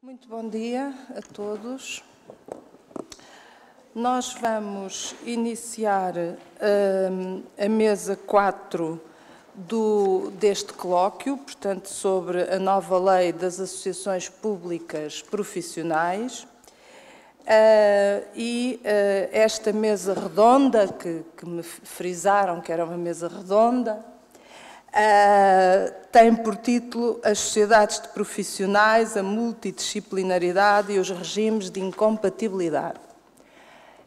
Muito bom dia a todos. Nós vamos iniciar a mesa 4 deste colóquio, portanto, sobre a nova lei das associações públicas profissionais. Esta mesa redonda, que me frisaram que era uma mesa redonda, tem por título As sociedades de profissionais, a multidisciplinaridade e os regimes de incompatibilidade.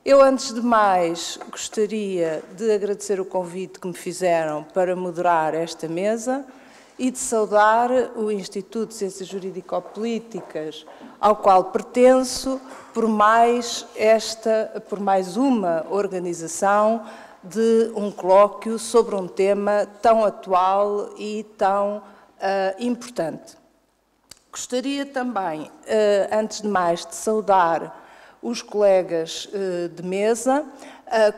Eu, antes de mais, gostaria de agradecer o convite que me fizeram para moderar esta mesa e de saudar o Instituto de Ciências Jurídico-Políticas, ao qual pertenço, por mais uma organização de um colóquio sobre um tema tão atual e tão importante. Gostaria também, antes de mais, de saudar os colegas de mesa,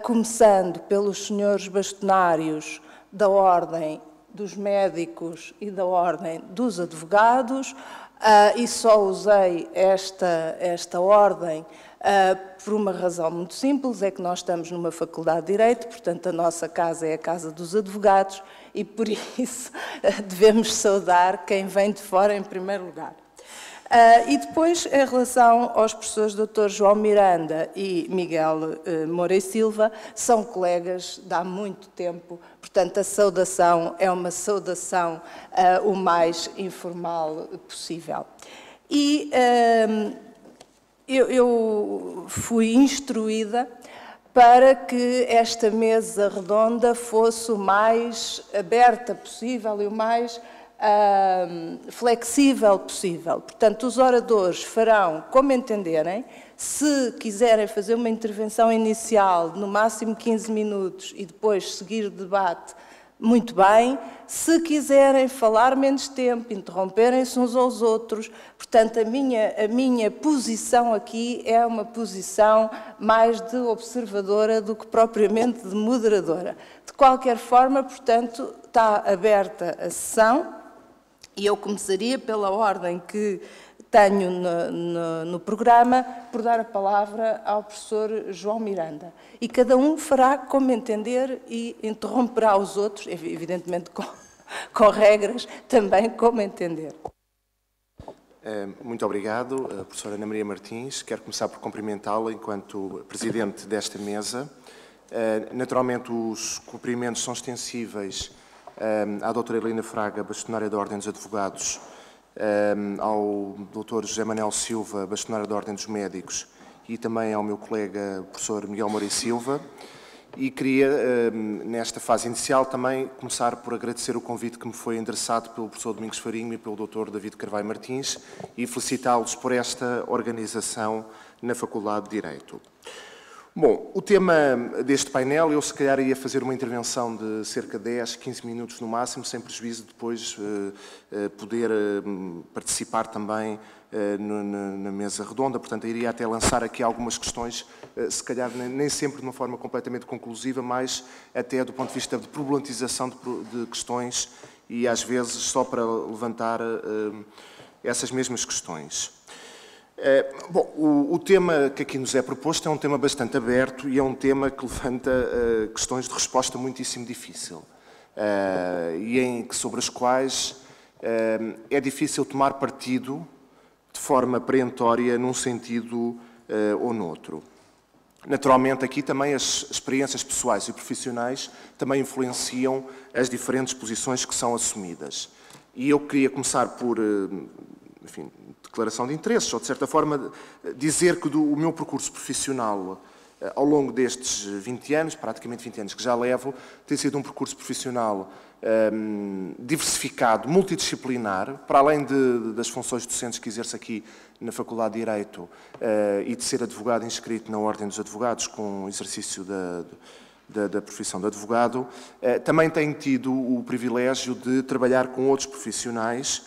começando pelos senhores bastonários da Ordem dos Médicos e da Ordem dos Advogados, e só usei esta ordem por uma razão muito simples, é que nós estamos numa faculdade de Direito, portanto a nossa casa é a Casa dos Advogados e por isso devemos saudar quem vem de fora em primeiro lugar. E depois, em relação aos professores Dr. João Miranda e Miguel Moura e Silva, são colegas de há muito tempo, portanto a saudação é uma saudação o mais informal possível. E eu fui instruída para que esta mesa redonda fosse o mais aberta possível e o mais flexível possível. Portanto, os oradores farão como entenderem. Se quiserem fazer uma intervenção inicial, no máximo 15 minutos, e depois seguir o debate, muito bem. Se quiserem falar menos tempo, interromperem-se uns aos outros, portanto, a minha posição aqui é uma posição mais de observadora do que propriamente de moderadora. De qualquer forma, portanto, está aberta a sessão. E eu começaria pela ordem que tenho no programa, por dar a palavra ao professor João Miranda. E cada um fará como entender e interromperá os outros, evidentemente com regras, também como entender. Muito obrigado, professora Ana Maria Martins. Quero começar por cumprimentá-la enquanto presidente desta mesa. Naturalmente, os cumprimentos são extensíveis à doutora Helena Fraga, bastonária da Ordem dos Advogados, ao doutor José Manuel Silva, bastonário da Ordem dos Médicos, e também ao meu colega professor Miguel Moura e Silva. E queria, nesta fase inicial, também começar por agradecer o convite que me foi endereçado pelo professor Domingos Farinho e pelo doutor David Carvalho Martins e felicitá-los por esta organização na Faculdade de Direito. Bom, o tema deste painel, eu se calhar ia fazer uma intervenção de cerca de 10, 15 minutos no máximo, sem prejuízo de depois poder participar também na mesa redonda, portanto, iria até lançar aqui algumas questões, se calhar nem sempre de uma forma completamente conclusiva, mas até do ponto de vista de problematização de questões e às vezes só para levantar essas mesmas questões. Bom, o tema que aqui nos é proposto é um tema bastante aberto e é um tema que levanta questões de resposta muitíssimo difícil e sobre as quais é difícil tomar partido de forma perentória num sentido ou noutro. Naturalmente, aqui também as experiências pessoais e profissionais também influenciam as diferentes posições que são assumidas. E eu queria começar por, enfim, declaração de interesses, ou de certa forma dizer que o meu percurso profissional ao longo destes 20 anos, praticamente 20 anos que já levo, tem sido um percurso profissional diversificado, multidisciplinar, para além das funções docentes que exerço aqui na Faculdade de Direito e de ser advogado inscrito na Ordem dos Advogados com o exercício da profissão de advogado, também tenho tido o privilégio de trabalhar com outros profissionais,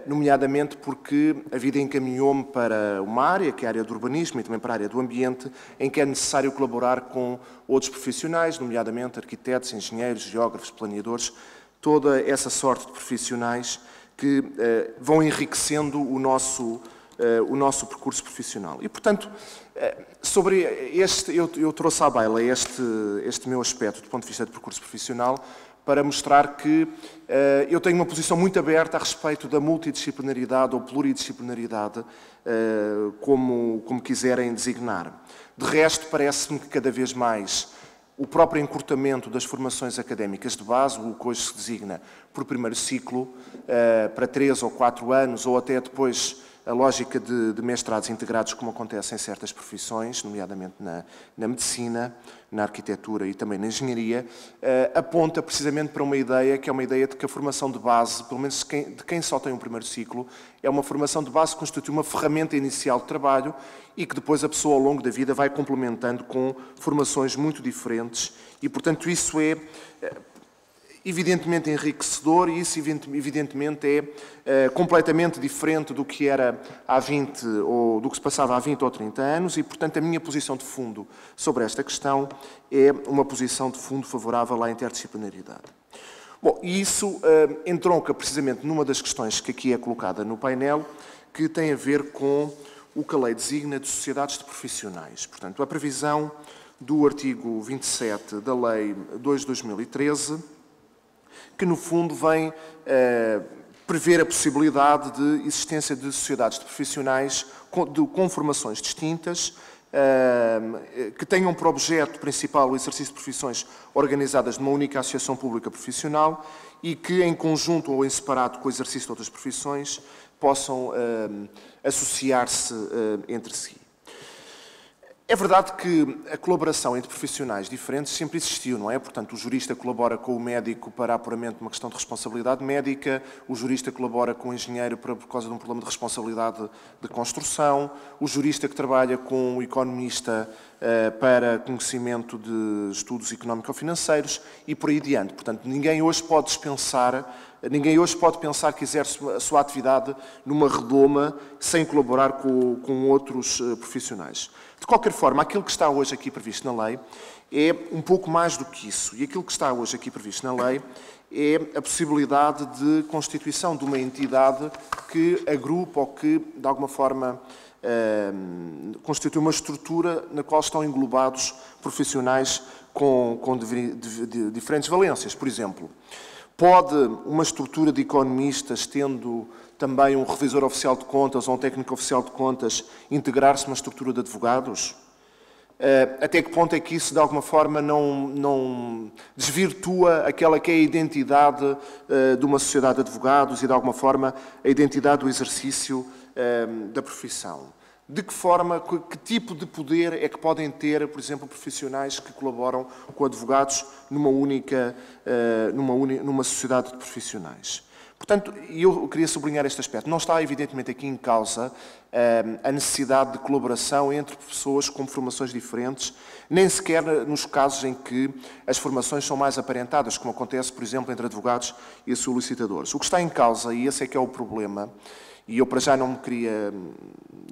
nomeadamente porque a vida encaminhou-me para uma área, que é a área do urbanismo e também para a área do ambiente, em que é necessário colaborar com outros profissionais, nomeadamente arquitetos, engenheiros, geógrafos, planeadores, toda essa sorte de profissionais que vão enriquecendo o nosso o nosso percurso profissional. E, portanto, sobre este, eu trouxe à baila este meu aspecto do ponto de vista de percurso profissional para mostrar que eu tenho uma posição muito aberta a respeito da multidisciplinaridade ou pluridisciplinaridade, como quiserem designar. De resto, parece-me que cada vez mais o próprio encurtamento das formações académicas de base, o que hoje se designa por primeiro ciclo, para 3 ou 4 anos, ou até depois a lógica de mestrados integrados, como acontece em certas profissões, nomeadamente na medicina, na arquitetura e também na engenharia, aponta precisamente para uma ideia que é uma ideia de que a formação de base, pelo menos de quem só tem um primeiro ciclo, é uma formação de base que constitui uma ferramenta inicial de trabalho e que depois a pessoa ao longo da vida vai complementando com formações muito diferentes e, portanto, isso é evidentemente enriquecedor e isso evidentemente é completamente diferente do que era há 20 ou do que se passava há 20 ou 30 anos e, portanto, a minha posição de fundo sobre esta questão é uma posição de fundo favorável à interdisciplinaridade. Bom, e isso entronca precisamente numa das questões que aqui é colocada no painel, que tem a ver com o que a lei designa de sociedades de profissionais. Portanto, a previsão do artigo 27 da Lei 2 de 2013, que no fundo vem prever a possibilidade de existência de sociedades de profissionais com formações distintas, que tenham por objeto principal o exercício de profissões organizadas numa única associação pública profissional e que, em conjunto ou em separado com o exercício de outras profissões, possam associar-se entre si. É verdade que a colaboração entre profissionais diferentes sempre existiu, não é? Portanto, o jurista colabora com o médico para apuramento de uma questão de responsabilidade médica, o jurista colabora com o engenheiro por causa de um problema de responsabilidade de construção, o jurista que trabalha com o economista para conhecimento de estudos económico-financeiros e por aí adiante. Portanto, ninguém hoje pode pensar que exerce a sua atividade numa redoma sem colaborar com outros profissionais. De qualquer forma, aquilo que está hoje aqui previsto na lei é um pouco mais do que isso. E aquilo que está hoje aqui previsto na lei é a possibilidade de constituição de uma entidade que agrupa ou que, de alguma forma, constitui uma estrutura na qual estão englobados profissionais com diferentes valências. Por exemplo, pode uma estrutura de economistas, tendo também um revisor oficial de contas ou um técnico oficial de contas, integrar-se numa estrutura de advogados? Até que ponto é que isso, de alguma forma, não desvirtua aquela que é a identidade de uma sociedade de advogados e, de alguma forma, a identidade do exercício da profissão? De que forma, que tipo de poder é que podem ter, por exemplo, profissionais que colaboram com advogados numa sociedade de profissionais? Portanto, eu queria sublinhar este aspecto. Não está, evidentemente, aqui em causa a necessidade de colaboração entre pessoas com formações diferentes, nem sequer nos casos em que as formações são mais aparentadas, como acontece, por exemplo, entre advogados e solicitadores. O que está em causa, e esse é que é o problema, e eu para já não me queria,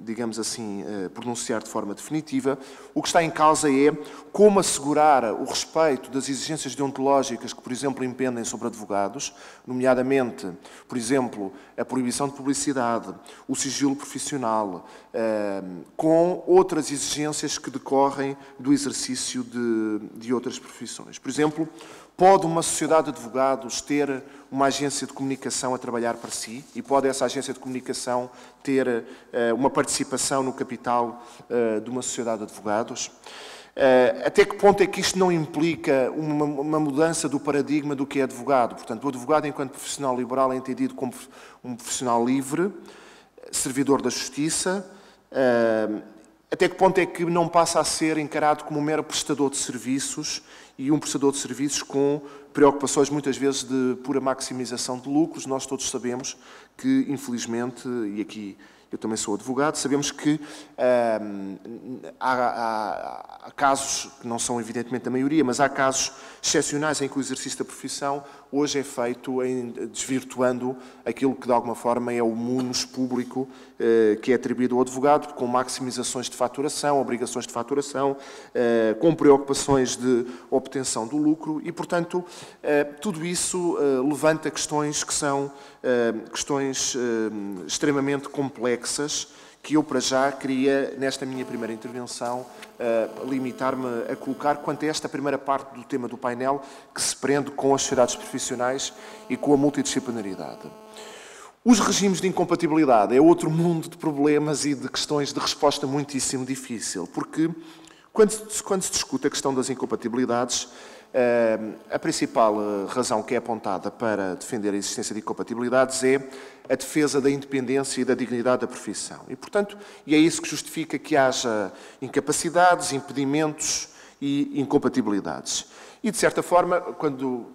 digamos assim, pronunciar de forma definitiva, o que está em causa é como assegurar o respeito das exigências deontológicas que, por exemplo, impendem sobre advogados, nomeadamente, por exemplo, a proibição de publicidade, o sigilo profissional, com outras exigências que decorrem do exercício de outras profissões. Por exemplo, pode uma sociedade de advogados ter uma agência de comunicação a trabalhar para si e pode essa agência de comunicação ter uma participação no capital de uma sociedade de advogados? Até que ponto é que isto não implica uma mudança do paradigma do que é advogado? Portanto, o advogado, enquanto profissional liberal, é entendido como um profissional livre, servidor da justiça. Até que ponto é que não passa a ser encarado como um mero prestador de serviços e um prestador de serviços com preocupações muitas vezes de pura maximização de lucros? Nós todos sabemos que, infelizmente, e aqui eu também sou advogado, sabemos que há casos, que não são evidentemente a maioria, mas há casos excepcionais em que o exercício da profissão hoje é feito desvirtuando aquilo que de alguma forma é o munus público que é atribuído ao advogado, com maximizações de faturação, obrigações de faturação, com preocupações de obtenção do lucro e, portanto, tudo isso levanta questões que são questões extremamente complexas complexas que eu, para já, queria, nesta minha primeira intervenção, limitar-me a colocar quanto a esta primeira parte do tema do painel, que se prende com as sociedades profissionais e com a multidisciplinaridade. Os regimes de incompatibilidade é outro mundo de problemas e de questões de resposta muitíssimo difícil, porque quando se discute a questão das incompatibilidades, a principal razão que é apontada para defender a existência de incompatibilidades é a defesa da independência e da dignidade da profissão. E, portanto, é isso que justifica que haja incapacidades, impedimentos e incompatibilidades. E, de certa forma,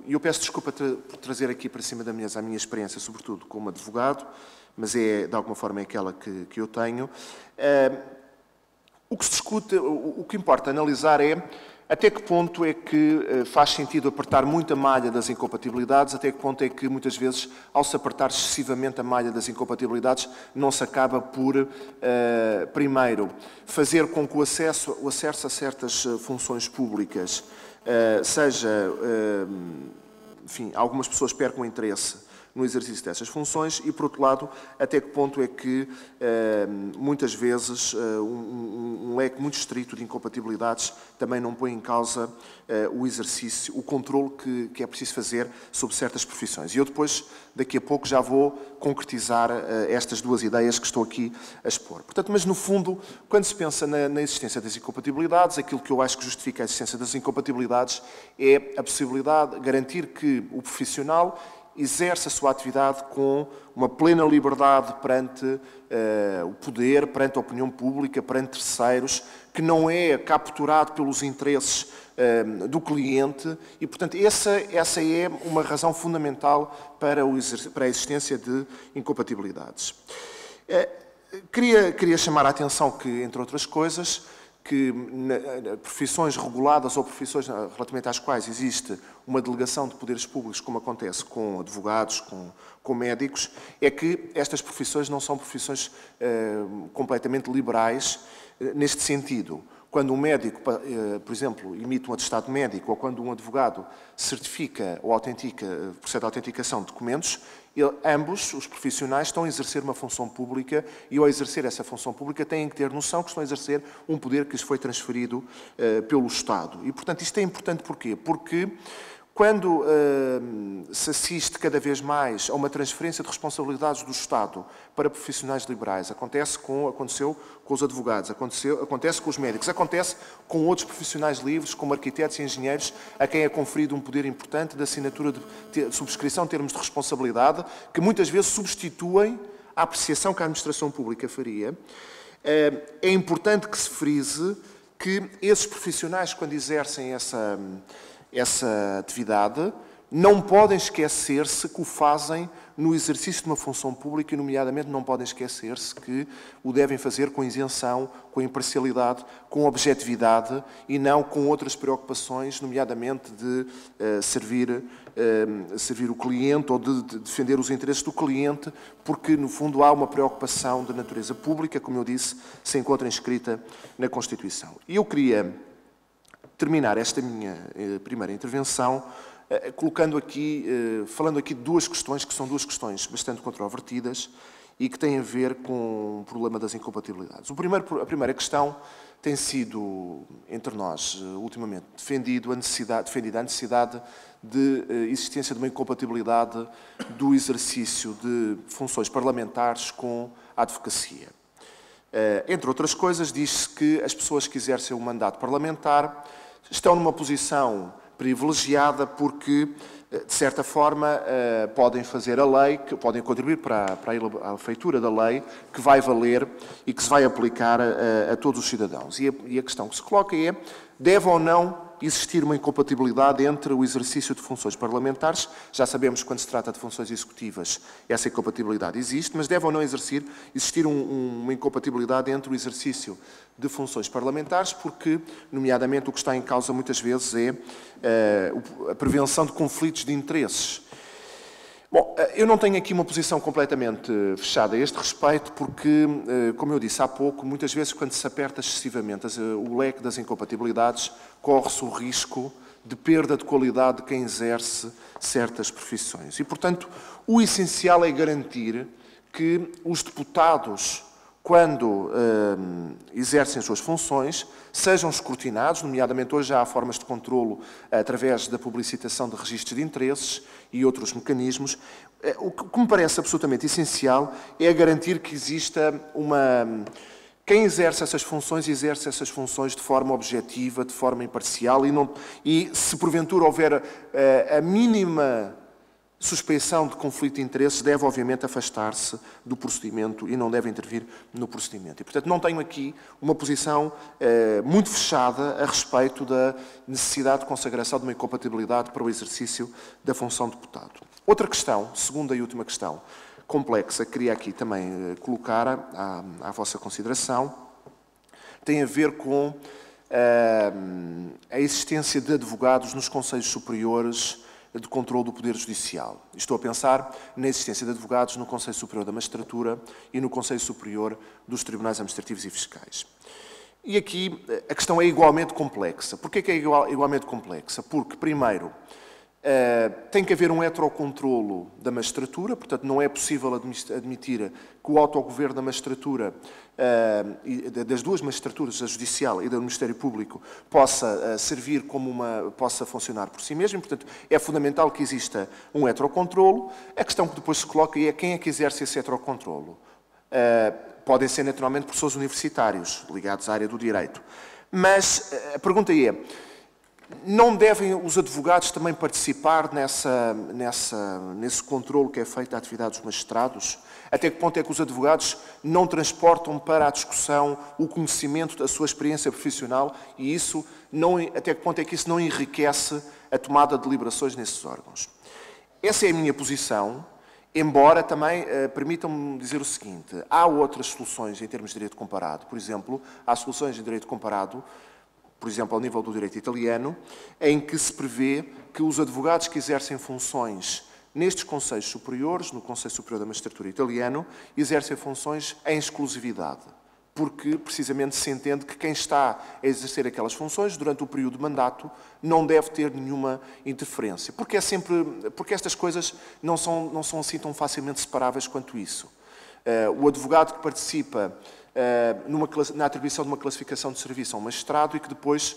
eu peço desculpa por trazer aqui para cima da mesa a minha experiência, sobretudo como advogado, mas de alguma forma é aquela que eu tenho. O que se discute, o que importa analisar é até que ponto é que faz sentido apertar muito a malha das incompatibilidades, até que ponto é que, muitas vezes, ao se apertar excessivamente a malha das incompatibilidades, não se acaba por, primeiro, fazer com que o acesso a certas funções públicas enfim, algumas pessoas percam o interesse no exercício dessas funções e, por outro lado, até que ponto é que, muitas vezes, um leque muito estrito de incompatibilidades também não põe em causa o exercício, o controle que é preciso fazer sobre certas profissões. E eu depois, daqui a pouco, já vou concretizar estas duas ideias que estou aqui a expor. Portanto, mas no fundo, quando se pensa na existência das incompatibilidades, aquilo que eu acho que justifica a existência das incompatibilidades é a possibilidade de garantir que o profissional exerce a sua atividade com uma plena liberdade perante o poder, perante a opinião pública, perante terceiros, que não é capturado pelos interesses do cliente e, portanto, essa é uma razão fundamental para a existência de incompatibilidades. Queria chamar a atenção que, entre outras coisas, que profissões reguladas ou profissões relativamente às quais existe uma delegação de poderes públicos, como acontece com advogados, com médicos, é que estas profissões não são profissões completamente liberais neste sentido. Quando um médico, por exemplo, emite um atestado médico ou quando um advogado certifica ou procede à autenticação de documentos, ambos, os profissionais, estão a exercer uma função pública e, ao exercer essa função pública, têm que ter noção que estão a exercer um poder que lhes foi transferido pelo Estado. E, portanto, isto é importante porquê? Porque quando se assiste cada vez mais a uma transferência de responsabilidades do Estado para profissionais liberais, aconteceu com os advogados, acontece com os médicos, acontece com outros profissionais livres, como arquitetos e engenheiros, a quem é conferido um poder importante de assinatura de subscrição de termos de responsabilidade, que muitas vezes substituem a apreciação que a administração pública faria. É importante que se frise que esses profissionais, quando exercem essa atividade, não podem esquecer-se que o fazem no exercício de uma função pública e, nomeadamente, não podem esquecer-se que o devem fazer com isenção, com imparcialidade, com objetividade e não com outras preocupações, nomeadamente de servir o cliente ou de defender os interesses do cliente, porque, no fundo, há uma preocupação de natureza pública, como eu disse, se encontra inscrita na Constituição. E eu queria terminar esta minha primeira intervenção falando aqui de duas questões, que são duas questões bastante controvertidas e que têm a ver com o problema das incompatibilidades. A primeira questão tem sido, entre nós, ultimamente, defendida a necessidade de existência de uma incompatibilidade do exercício de funções parlamentares com a advocacia. Entre outras coisas, diz-se que as pessoas que exercem o mandato parlamentar estão numa posição privilegiada porque, de certa forma, podem fazer a lei, podem contribuir para a feitura da lei que vai valer e que se vai aplicar a todos os cidadãos. E a questão que se coloca é, deve ou não existir uma incompatibilidade entre o exercício de funções parlamentares? Já sabemos que, quando se trata de funções executivas, essa incompatibilidade existe, mas deve ou não existir uma incompatibilidade entre o exercício de funções parlamentares, porque, nomeadamente, o que está em causa muitas vezes é a prevenção de conflitos de interesses. Bom, eu não tenho aqui uma posição completamente fechada a este respeito, porque, como eu disse há pouco, muitas vezes, quando se aperta excessivamente o leque das incompatibilidades, corre-se o risco de perda de qualidade de quem exerce certas profissões. E, portanto, o essencial é garantir que os deputados quando exercem as suas funções, sejam escrutinados, nomeadamente hoje já há formas de controlo através da publicitação de registros de interesses e outros mecanismos. O que me parece absolutamente essencial é garantir que exista uma... Quem exerce essas funções de forma objetiva, de forma imparcial e se porventura houver a mínima suspeição de conflito de interesses, deve obviamente afastar-se do procedimento e não deve intervir no procedimento. E, portanto, não tenho aqui uma posição muito fechada a respeito da necessidade de consagração de uma incompatibilidade para o exercício da função de deputado. Outra questão, segunda e última questão, complexa, que queria aqui também colocar à vossa consideração, tem a ver com a existência de advogados nos Conselhos Superiores de Controlo do Poder Judicial. Estou a pensar na existência de advogados no Conselho Superior da Magistratura e no Conselho Superior dos Tribunais Administrativos e Fiscais. E aqui a questão é igualmente complexa. Porquê que é igualmente complexa? Porque, primeiro, tem que haver um heterocontrolo da magistratura, portanto não é possível admitir que o autogoverno da magistratura, das duas magistraturas, da Judicial e do Ministério Público, possa servir possa funcionar por si mesmo, portanto é fundamental que exista um heterocontrolo. A questão que depois se coloca é quem é que exerce esse heterocontrolo. Podem ser naturalmente professores universitários ligados à área do direito, mas a pergunta é: não devem os advogados também participar nesse controle que é feito da atividade dos magistrados? Até que ponto é que os advogados não transportam para a discussão o conhecimento da sua experiência profissional e até que ponto é que isso não enriquece a tomada de deliberações nesses órgãos? Essa é a minha posição, embora também permitam-me dizer o seguinte: há outras soluções em termos de direito comparado. Por exemplo, há soluções em direito comparado, por exemplo, ao nível do direito italiano, em que se prevê que os advogados que exercem funções nestes Conselhos Superiores, no Conselho Superior da Magistratura italiano, exercem funções em exclusividade, porque precisamente se entende que quem está a exercer aquelas funções durante o período de mandato não deve ter nenhuma interferência, porque estas coisas não são assim tão facilmente separáveis quanto isso. O advogado que participa na atribuição de uma classificação de serviço a um magistrado e que depois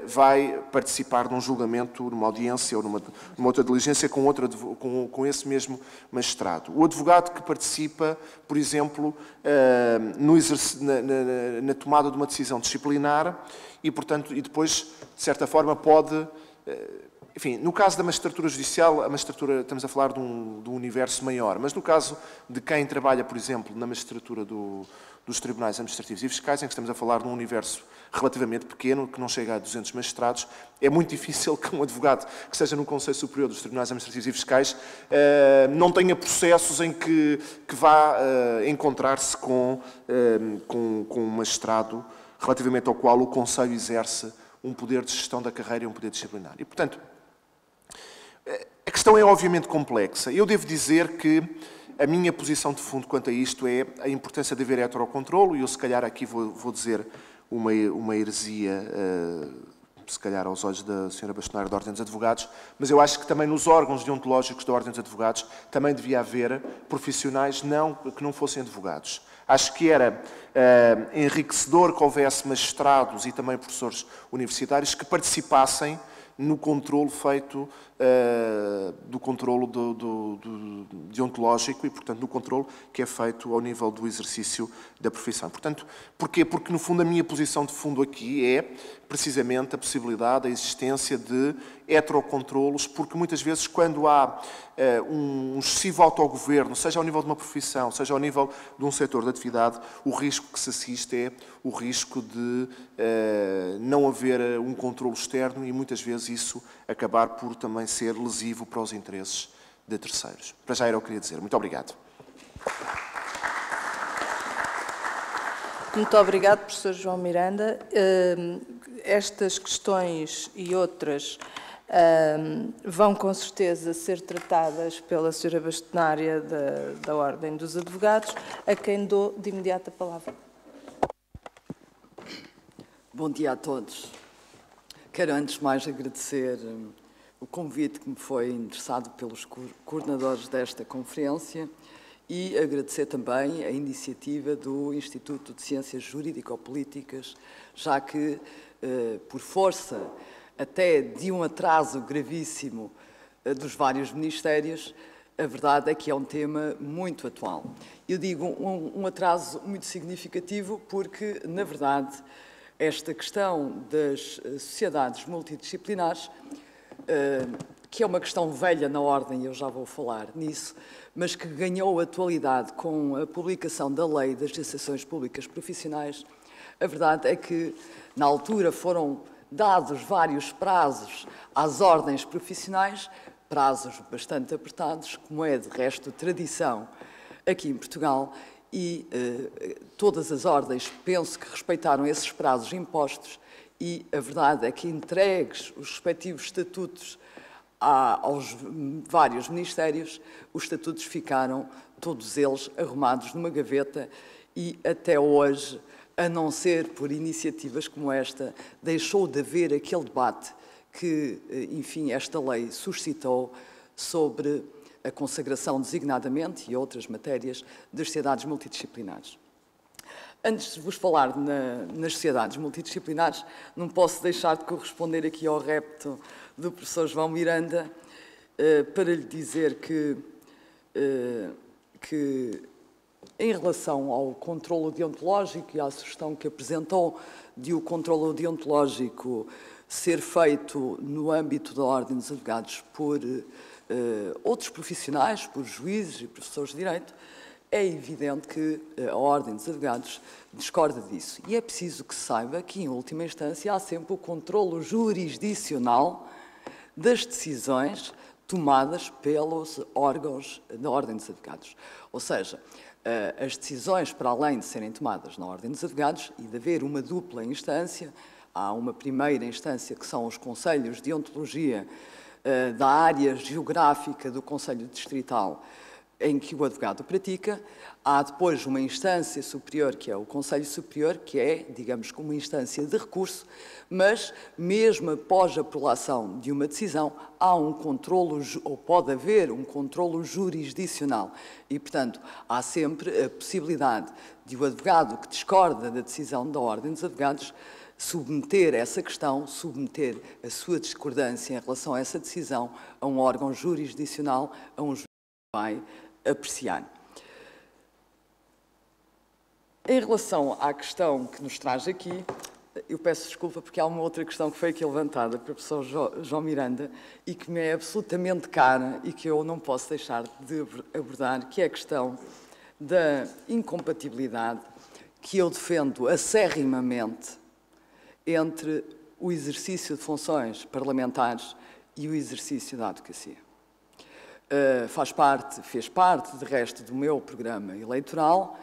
vai participar num julgamento, numa audiência ou numa outra diligência com esse mesmo magistrado. O advogado que participa, por exemplo, na tomada de uma decisão disciplinar e, portanto, e depois, de certa forma, pode... Enfim, no caso da magistratura judicial, estamos a falar de um universo maior, mas no caso de quem trabalha, por exemplo, na magistratura dos tribunais administrativos e fiscais, em que estamos a falar de um universo relativamente pequeno, que não chega a 200 magistrados, é muito difícil que um advogado que esteja no Conselho Superior dos Tribunais Administrativos e Fiscais não tenha processos em que vá encontrar-se com um magistrado relativamente ao qual o Conselho exerce um poder de gestão da carreira e um poder disciplinar. E, portanto, a questão é obviamente complexa. Eu devo dizer que a minha posição de fundo quanto a isto é a importância de haver heterocontrolo, e eu se calhar aqui vou dizer uma heresia, se calhar aos olhos da Sra. Bastonária da Ordem dos Advogados, mas eu acho que também nos órgãos deontológicos da Ordem dos Advogados também devia haver profissionais que não fossem advogados. Acho que era enriquecedor que houvesse magistrados e também professores universitários que participassem no controlo feito do controlo deontológico e, portanto, no controlo que é feito ao nível do exercício da profissão. Portanto, porquê? Porque, no fundo, a minha posição de fundo aqui é, precisamente, a possibilidade, a existência de heterocontrolos, porque, muitas vezes, quando há um excessivo autogoverno, seja ao nível de uma profissão, seja ao nível de um setor de atividade, o risco que se assiste é o risco de não haver um controlo externo e, muitas vezes, isso acabar por também ser lesivo para os interesses de terceiros. Para já era o que queria dizer. Muito obrigado. Muito obrigado, professor João Miranda. Estas questões e outras vão, com certeza, ser tratadas pela Sra. Bastonária da Ordem dos Advogados, a quem dou de imediato a palavra. Bom dia a todos. Quero, antes de mais, agradecer o convite que me foi endereçado pelos coordenadores desta conferência e agradecer também a iniciativa do Instituto de Ciências Jurídico-Políticas, já que, por força até de um atraso gravíssimo dos vários ministérios, a verdade é que é um tema muito atual. Eu digo um atraso muito significativo porque, na verdade, esta questão das sociedades multidisciplinares, que é uma questão velha na ordem, eu já vou falar nisso, mas que ganhou atualidade com a publicação da Lei das Associações Públicas Profissionais, a verdade é que, na altura, foram dados vários prazos às ordens profissionais, prazos bastante apertados, como é de resto tradição aqui em Portugal, e todas as ordens penso que respeitaram esses prazos impostos, e a verdade é que, entregues os respectivos estatutos aos vários ministérios, os estatutos ficaram todos eles arrumados numa gaveta e até hoje, a não ser por iniciativas como esta, deixou de haver aquele debate que, enfim, esta lei suscitou sobre a consagração designadamente e outras matérias das sociedades multidisciplinares. Antes de vos falar nas sociedades multidisciplinares, não posso deixar de corresponder aqui ao repto do professor João Miranda para lhe dizer que em relação ao controlo deontológico e à sugestão que apresentou de o controlo deontológico ser feito no âmbito da Ordem dos Advogados por outros profissionais, por juízes e professores de Direito, é evidente que a Ordem dos Advogados discorda disso. E é preciso que se saiba que, em última instância, há sempre o controlo jurisdicional das decisões tomadas pelos órgãos da Ordem dos Advogados. Ou seja, as decisões, para além de serem tomadas na Ordem dos Advogados e de haver uma dupla instância, há uma primeira instância que são os conselhos de ontologia da área geográfica do Conselho Distrital em que o advogado pratica, há depois uma instância superior, que é o Conselho Superior, que é, digamos, como uma instância de recurso, mas mesmo após a prolação de uma decisão, há um controlo, ou pode haver um controlo jurisdicional. E, portanto, há sempre a possibilidade de o advogado que discorda da decisão da Ordem dos Advogados submeter essa questão, submeter a sua discordância em relação a essa decisão a um órgão jurisdicional, a um juiz que vai apreciar. Em relação à questão que nos traz aqui, eu peço desculpa porque há uma outra questão que foi aqui levantada pelo professor João Miranda e que me é absolutamente cara e que eu não posso deixar de abordar, que é a questão da incompatibilidade que eu defendo acérrimamente entre o exercício de funções parlamentares e o exercício da advocacia. Fez parte, de resto, do meu programa eleitoral,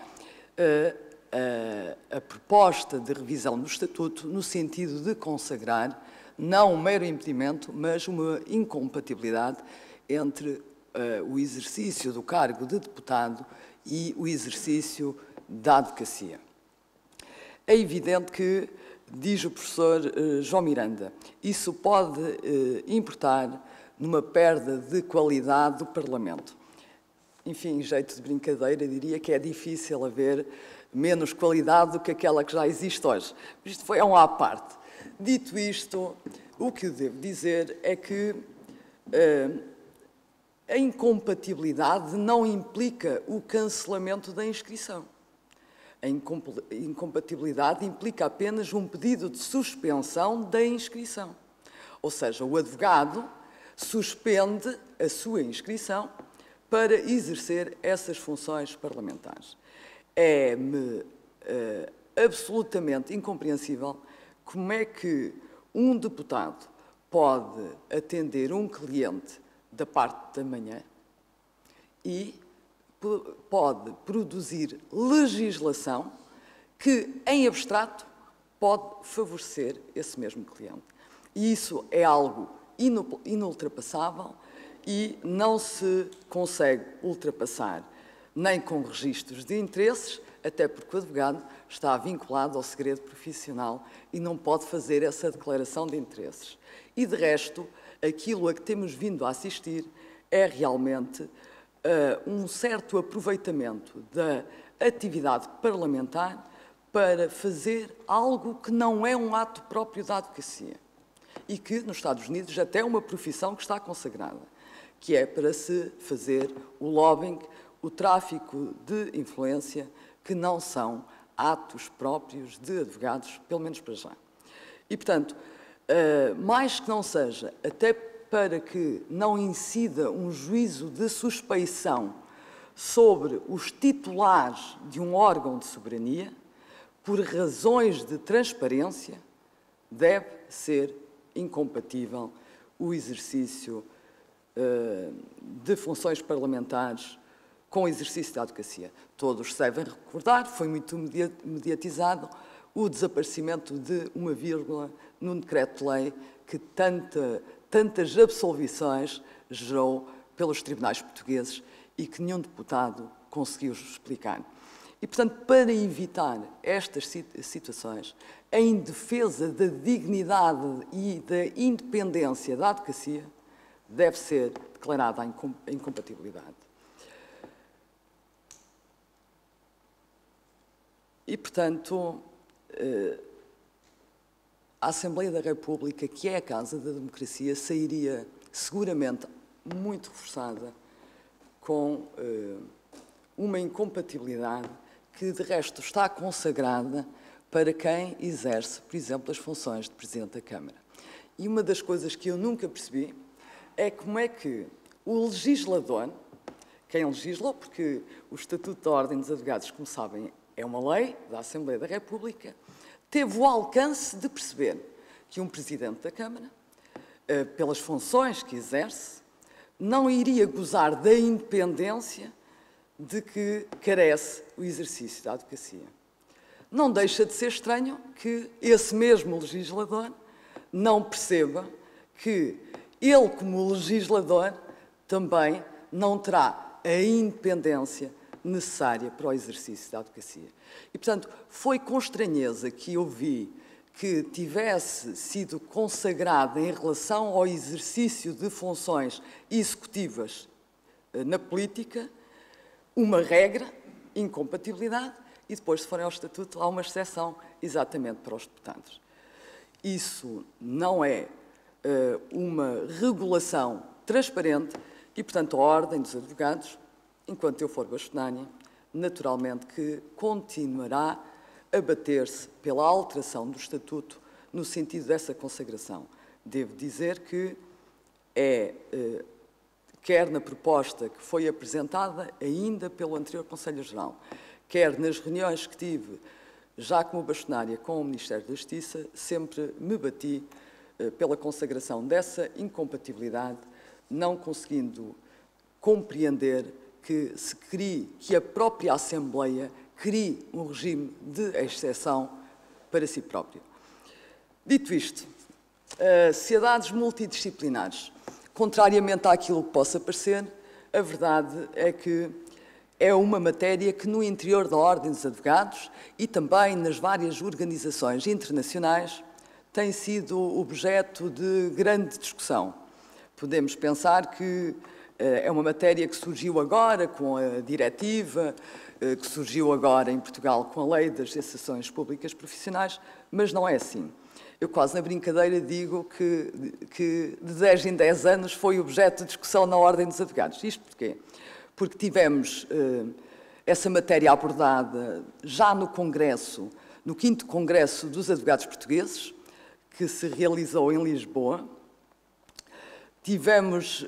a proposta de revisão do Estatuto no sentido de consagrar não um mero impedimento, mas uma incompatibilidade entre o exercício do cargo de deputado e o exercício da advocacia. É evidente que, diz o professor João Miranda, isso pode importar numa perda de qualidade do Parlamento. Enfim, em jeito de brincadeira, diria que é difícil haver menos qualidade do que aquela que já existe hoje. Isto foi à parte. Dito isto, o que eu devo dizer é que a incompatibilidade não implica o cancelamento da inscrição. A incompatibilidade implica apenas um pedido de suspensão da inscrição. Ou seja, o advogado suspende a sua inscrição para exercer essas funções parlamentares. É-me absolutamente incompreensível como é que um deputado pode atender um cliente da parte da manhã e pode produzir legislação que, em abstrato, pode favorecer esse mesmo cliente. E isso é algo inultrapassável e não se consegue ultrapassar nem com registros de interesses, até porque o advogado está vinculado ao segredo profissional e não pode fazer essa declaração de interesses. E, de resto, aquilo a que temos vindo a assistir é realmente um certo aproveitamento da atividade parlamentar para fazer algo que não é um ato próprio da advocacia e que, nos Estados Unidos, até é uma profissão que está consagrada, que é para se fazer o lobbying, o tráfico de influência, que não são atos próprios de advogados, pelo menos para já. E, portanto, mais que não seja, até para que não incida um juízo de suspeição sobre os titulares de um órgão de soberania, por razões de transparência, deve ser incompatível o exercício de funções parlamentares com o exercício da advocacia. Todos devem recordar, foi muito mediatizado, o desaparecimento de uma vírgula num decreto-lei que tantas absolvições gerou pelos tribunais portugueses e que nenhum deputado conseguiu explicar. E, portanto, para evitar estas situações, em defesa da dignidade e da independência da advocacia, deve ser declarada a incompatibilidade. E, portanto, a Assembleia da República, que é a Casa da Democracia, sairia seguramente muito reforçada com uma incompatibilidade que, de resto, está consagrada para quem exerce, por exemplo, as funções de Presidente da Câmara. E uma das coisas que eu nunca percebi é como é que o legislador, quem legislou, porque o Estatuto da Ordem dos Advogados, como sabem, é uma lei da Assembleia da República, teve o alcance de perceber que um Presidente da Câmara, pelas funções que exerce, não iria gozar da independência de que carece o exercício da advocacia. Não deixa de ser estranho que esse mesmo legislador não perceba que ele, como legislador, também não terá a independência necessária para o exercício da advocacia. E, portanto, foi com estranheza que eu vi que tivesse sido consagrada em relação ao exercício de funções executivas na política uma regra, incompatibilidade, e depois, se forem ao Estatuto, há uma exceção exatamente para os deputados. Isso não é uma regulação transparente e, portanto, a Ordem dos Advogados, enquanto eu for bastonária, naturalmente que continuará a bater-se pela alteração do Estatuto no sentido dessa consagração. Devo dizer que quer na proposta que foi apresentada ainda pelo anterior Conselho-Geral, quer nas reuniões que tive já como bastonária com o Ministério da Justiça, sempre me bati pela consagração dessa incompatibilidade, não conseguindo compreender que se crie, que a própria Assembleia crie um regime de exceção para si próprio. Dito isto, sociedades multidisciplinares, contrariamente àquilo que possa parecer, a verdade é que é uma matéria que no interior da Ordem dos Advogados e também nas várias organizações internacionais tem sido objeto de grande discussão. Podemos pensar que é uma matéria que surgiu agora com a diretiva, que surgiu agora em Portugal com a Lei das Associações Públicas Profissionais, mas não é assim. Eu quase na brincadeira digo que de 10 em 10 anos foi objeto de discussão na Ordem dos Advogados. Isto porquê? Porque tivemos essa matéria abordada já no Congresso, no 5º Congresso dos Advogados Portugueses, que se realizou em Lisboa. Tivemos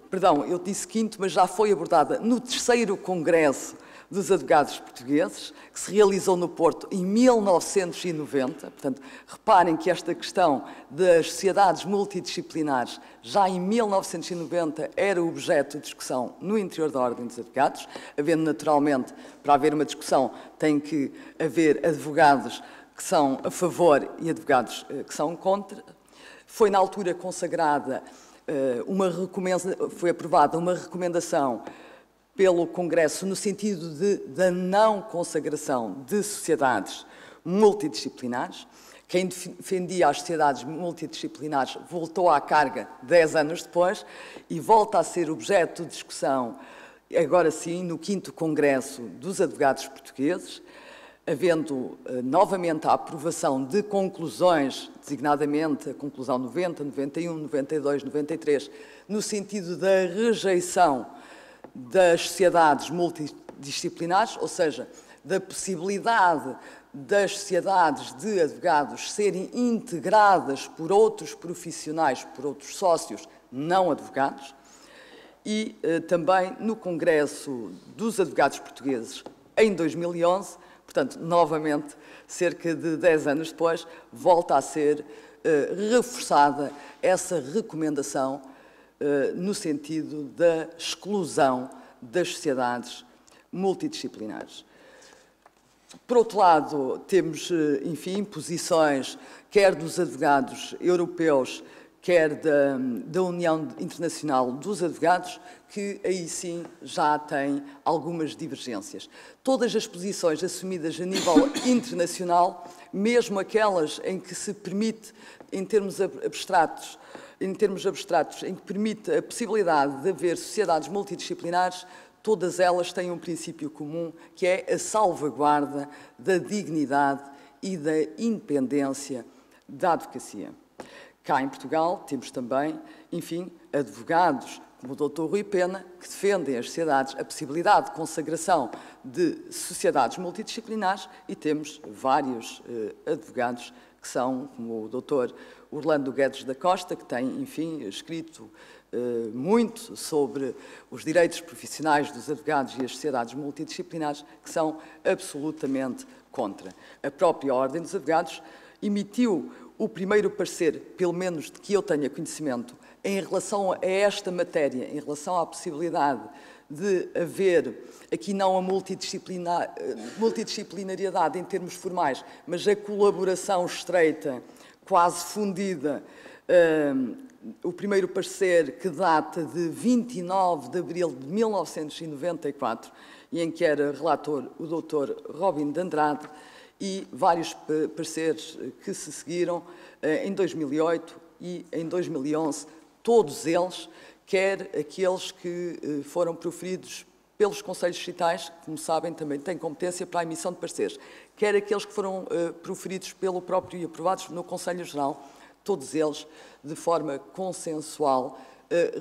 perdão, eu disse 5º, mas já foi abordada no 3º Congresso dos Advogados Portugueses, que se realizou no Porto em 1990. Portanto, reparem que esta questão das sociedades multidisciplinares, já em 1990, era objeto de discussão no interior da Ordem dos Advogados, havendo naturalmente, para haver uma discussão, tem que haver advogados que são a favor e advogados que são contra. Foi na altura consagrada foi aprovada uma recomendação pelo Congresso no sentido da não consagração de sociedades multidisciplinares, quem defendia as sociedades multidisciplinares voltou à carga 10 anos depois e volta a ser objeto de discussão, agora sim, no 5º Congresso dos Advogados Portugueses, havendo novamente a aprovação de conclusões, designadamente a conclusão 90, 91, 92, 93, no sentido da rejeição das sociedades multidisciplinares, ou seja, da possibilidade das sociedades de advogados serem integradas por outros profissionais, por outros sócios não advogados, e também no Congresso dos Advogados Portugueses em 2011, portanto, novamente, cerca de 10 anos depois, volta a ser reforçada essa recomendação no sentido da exclusão das sociedades multidisciplinares. Por outro lado, temos, enfim, posições, quer dos advogados europeus, quer da União Internacional dos Advogados, que aí sim já têm algumas divergências. Todas as posições assumidas a nível internacional, mesmo aquelas em que se permite, em termos abstratos, em que permite a possibilidade de haver sociedades multidisciplinares, todas elas têm um princípio comum, que é a salvaguarda da dignidade e da independência da advocacia. Cá em Portugal temos também, enfim, advogados como o Dr. Rui Pena, que defendem as sociedades, a possibilidade de consagração de sociedades multidisciplinares, e temos vários advogados que são, como o Dr. Orlando Guedes da Costa, que tem, enfim, escrito muito sobre os direitos profissionais dos advogados e as sociedades multidisciplinares, que são absolutamente contra. A própria Ordem dos Advogados emitiu o primeiro parecer, pelo menos de que eu tenha conhecimento, em relação a esta matéria, em relação à possibilidade de haver aqui não a multidisciplinariedade em termos formais, mas a colaboração estreita, quase fundida, o primeiro parecer que data de 29 de abril de 1994, e em que era relator o Dr. Robin de Andrade, e vários pareceres que se seguiram em 2008 e em 2011, todos eles, quer aqueles que foram proferidos pelos Conselhos Distritais, que, como sabem, também têm competência para a emissão de pareceres, quer aqueles que foram proferidos pelo próprio e aprovados no Conselho Geral, todos eles, de forma consensual,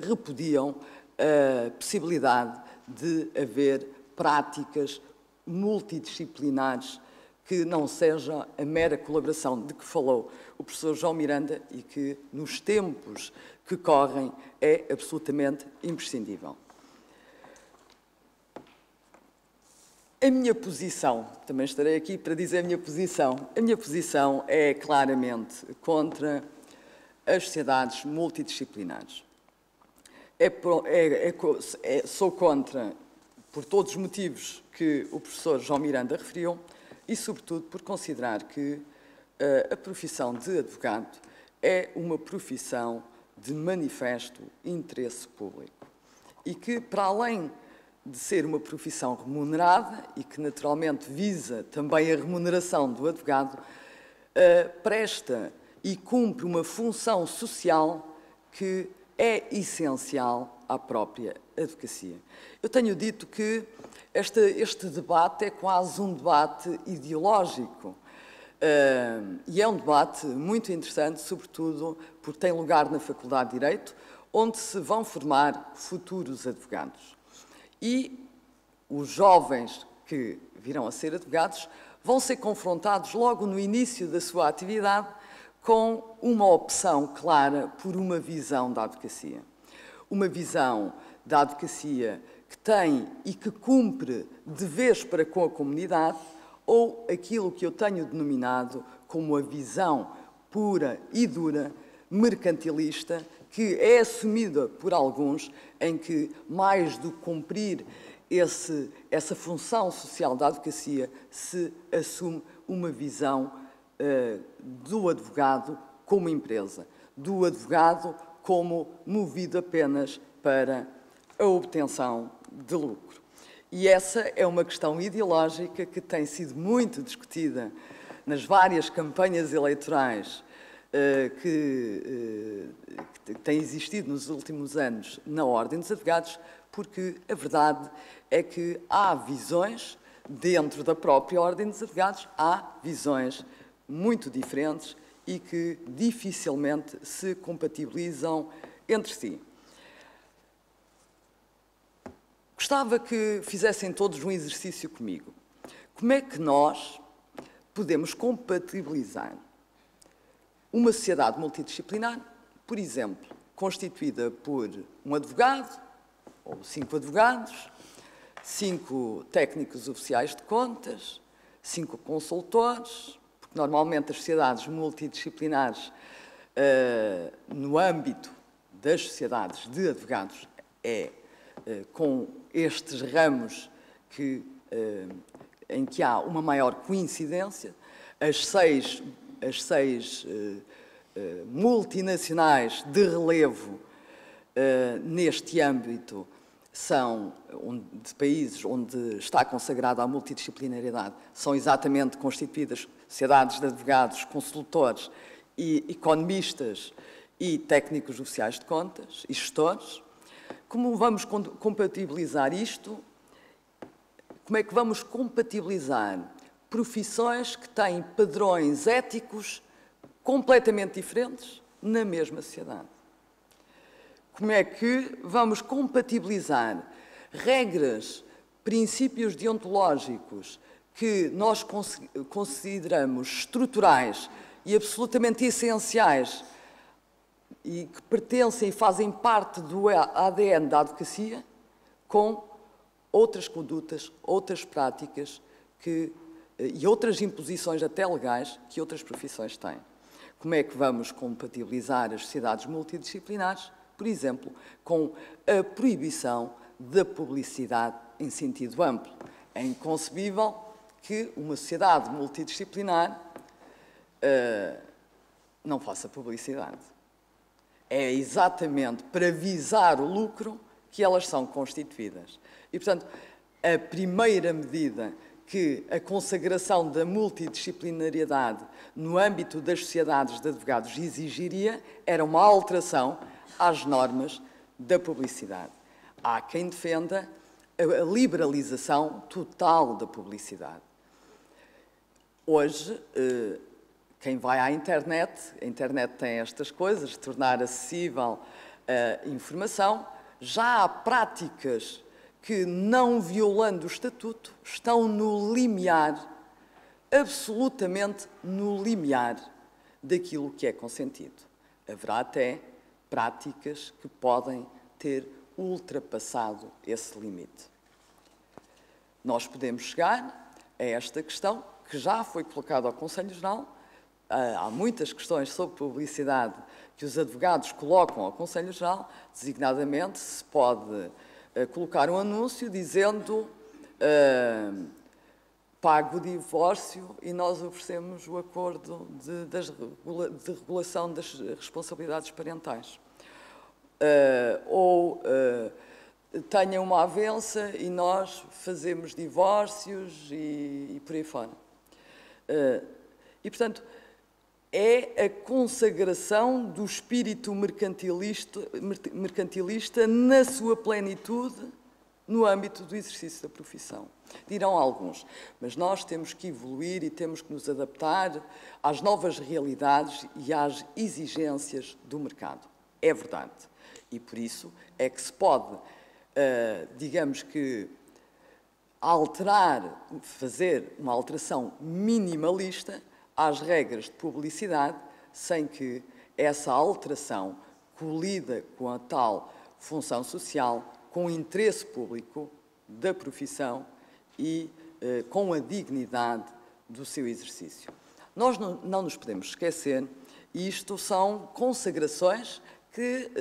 repudiam a possibilidade de haver práticas multidisciplinares que não seja a mera colaboração de que falou o professor João Miranda e que, nos tempos que correm, é absolutamente imprescindível. A minha posição, também estarei aqui para dizer a minha posição é claramente contra as sociedades multidisciplinares. Sou contra, por todos os motivos que o professor João Miranda referiu, e, sobretudo, por considerar que a profissão de advogado é uma profissão de manifesto interesse público e que, para além de ser uma profissão remunerada e que, naturalmente, visa também a remuneração do advogado, presta e cumpre uma função social que é essencial à própria advocacia. Eu tenho dito que este debate é quase um debate ideológico e é um debate muito interessante, sobretudo porque tem lugar na Faculdade de Direito, onde se vão formar futuros advogados. E os jovens que virão a ser advogados vão ser confrontados logo no início da sua atividade com uma opção clara por uma visão da advocacia. Uma visão da advocacia que tem e que cumpre deveres para com a comunidade, ou aquilo que eu tenho denominado como a visão pura e dura, mercantilista, que é assumida por alguns, em que, mais do que cumprir essa função social da advocacia, se assume uma visão do advogado como empresa, do advogado como movido apenas para a obtenção de lucro. E essa é uma questão ideológica que tem sido muito discutida nas várias campanhas eleitorais que têm existido nos últimos anos na Ordem dos Advogados, porque a verdade é que há visões, dentro da própria Ordem dos Advogados, há visões muito diferentes e que dificilmente se compatibilizam entre si. Gostava que fizessem todos um exercício comigo. Como é que nós podemos compatibilizar uma sociedade multidisciplinar, por exemplo, constituída por um advogado, ou 5 advogados, 5 técnicos oficiais de contas, 5 consultores, porque normalmente as sociedades multidisciplinares, no âmbito das sociedades de advogados, com estes ramos em que há uma maior coincidência. As seis multinacionais de relevo neste âmbito são de países onde está consagrada a multidisciplinariedade, são exatamente constituídas sociedades de advogados, consultores, e economistas e técnicos oficiais de contas e gestores. Como vamos compatibilizar isto? Como é que vamos compatibilizar profissões que têm padrões éticos completamente diferentes na mesma sociedade? Como é que vamos compatibilizar regras, princípios deontológicos que nós consideramos estruturais e absolutamente essenciais e que pertencem e fazem parte do ADN da advocacia, com outras condutas, outras práticas e outras imposições até legais que outras profissões têm? Como é que vamos compatibilizar as sociedades multidisciplinares, por exemplo, com a proibição da publicidade em sentido amplo? É inconcebível que uma sociedade multidisciplinar não faça publicidade. É exatamente para visar o lucro que elas são constituídas. E, portanto, a primeira medida que a consagração da multidisciplinariedade no âmbito das sociedades de advogados exigiria era uma alteração às normas da publicidade. Há quem defenda a liberalização total da publicidade. Hoje, quem vai à internet, a internet tem estas coisas, de tornar acessível a informação. Já há práticas que, não violando o Estatuto, estão no limiar, absolutamente no limiar daquilo que é consentido. Haverá até práticas que podem ter ultrapassado esse limite. Nós podemos chegar a esta questão, que já foi colocada ao Conselho Geral. Há muitas questões sobre publicidade que os advogados colocam ao Conselho Geral, designadamente se pode colocar um anúncio dizendo pague o divórcio e nós oferecemos o acordo de regulação das responsabilidades parentais. Tenha uma avença e nós fazemos divórcios e por aí fora. E, portanto, é a consagração do espírito mercantilista na sua plenitude no âmbito do exercício da profissão. Dirão alguns, mas nós temos que evoluir e temos que nos adaptar às novas realidades e às exigências do mercado. É verdade. E por isso é que se pode, digamos que, fazer uma alteração minimalista às regras de publicidade, sem que essa alteração colida com a tal função social, com o interesse público da profissão e com a dignidade do seu exercício. Nós não nos podemos esquecer, e isto são consagrações que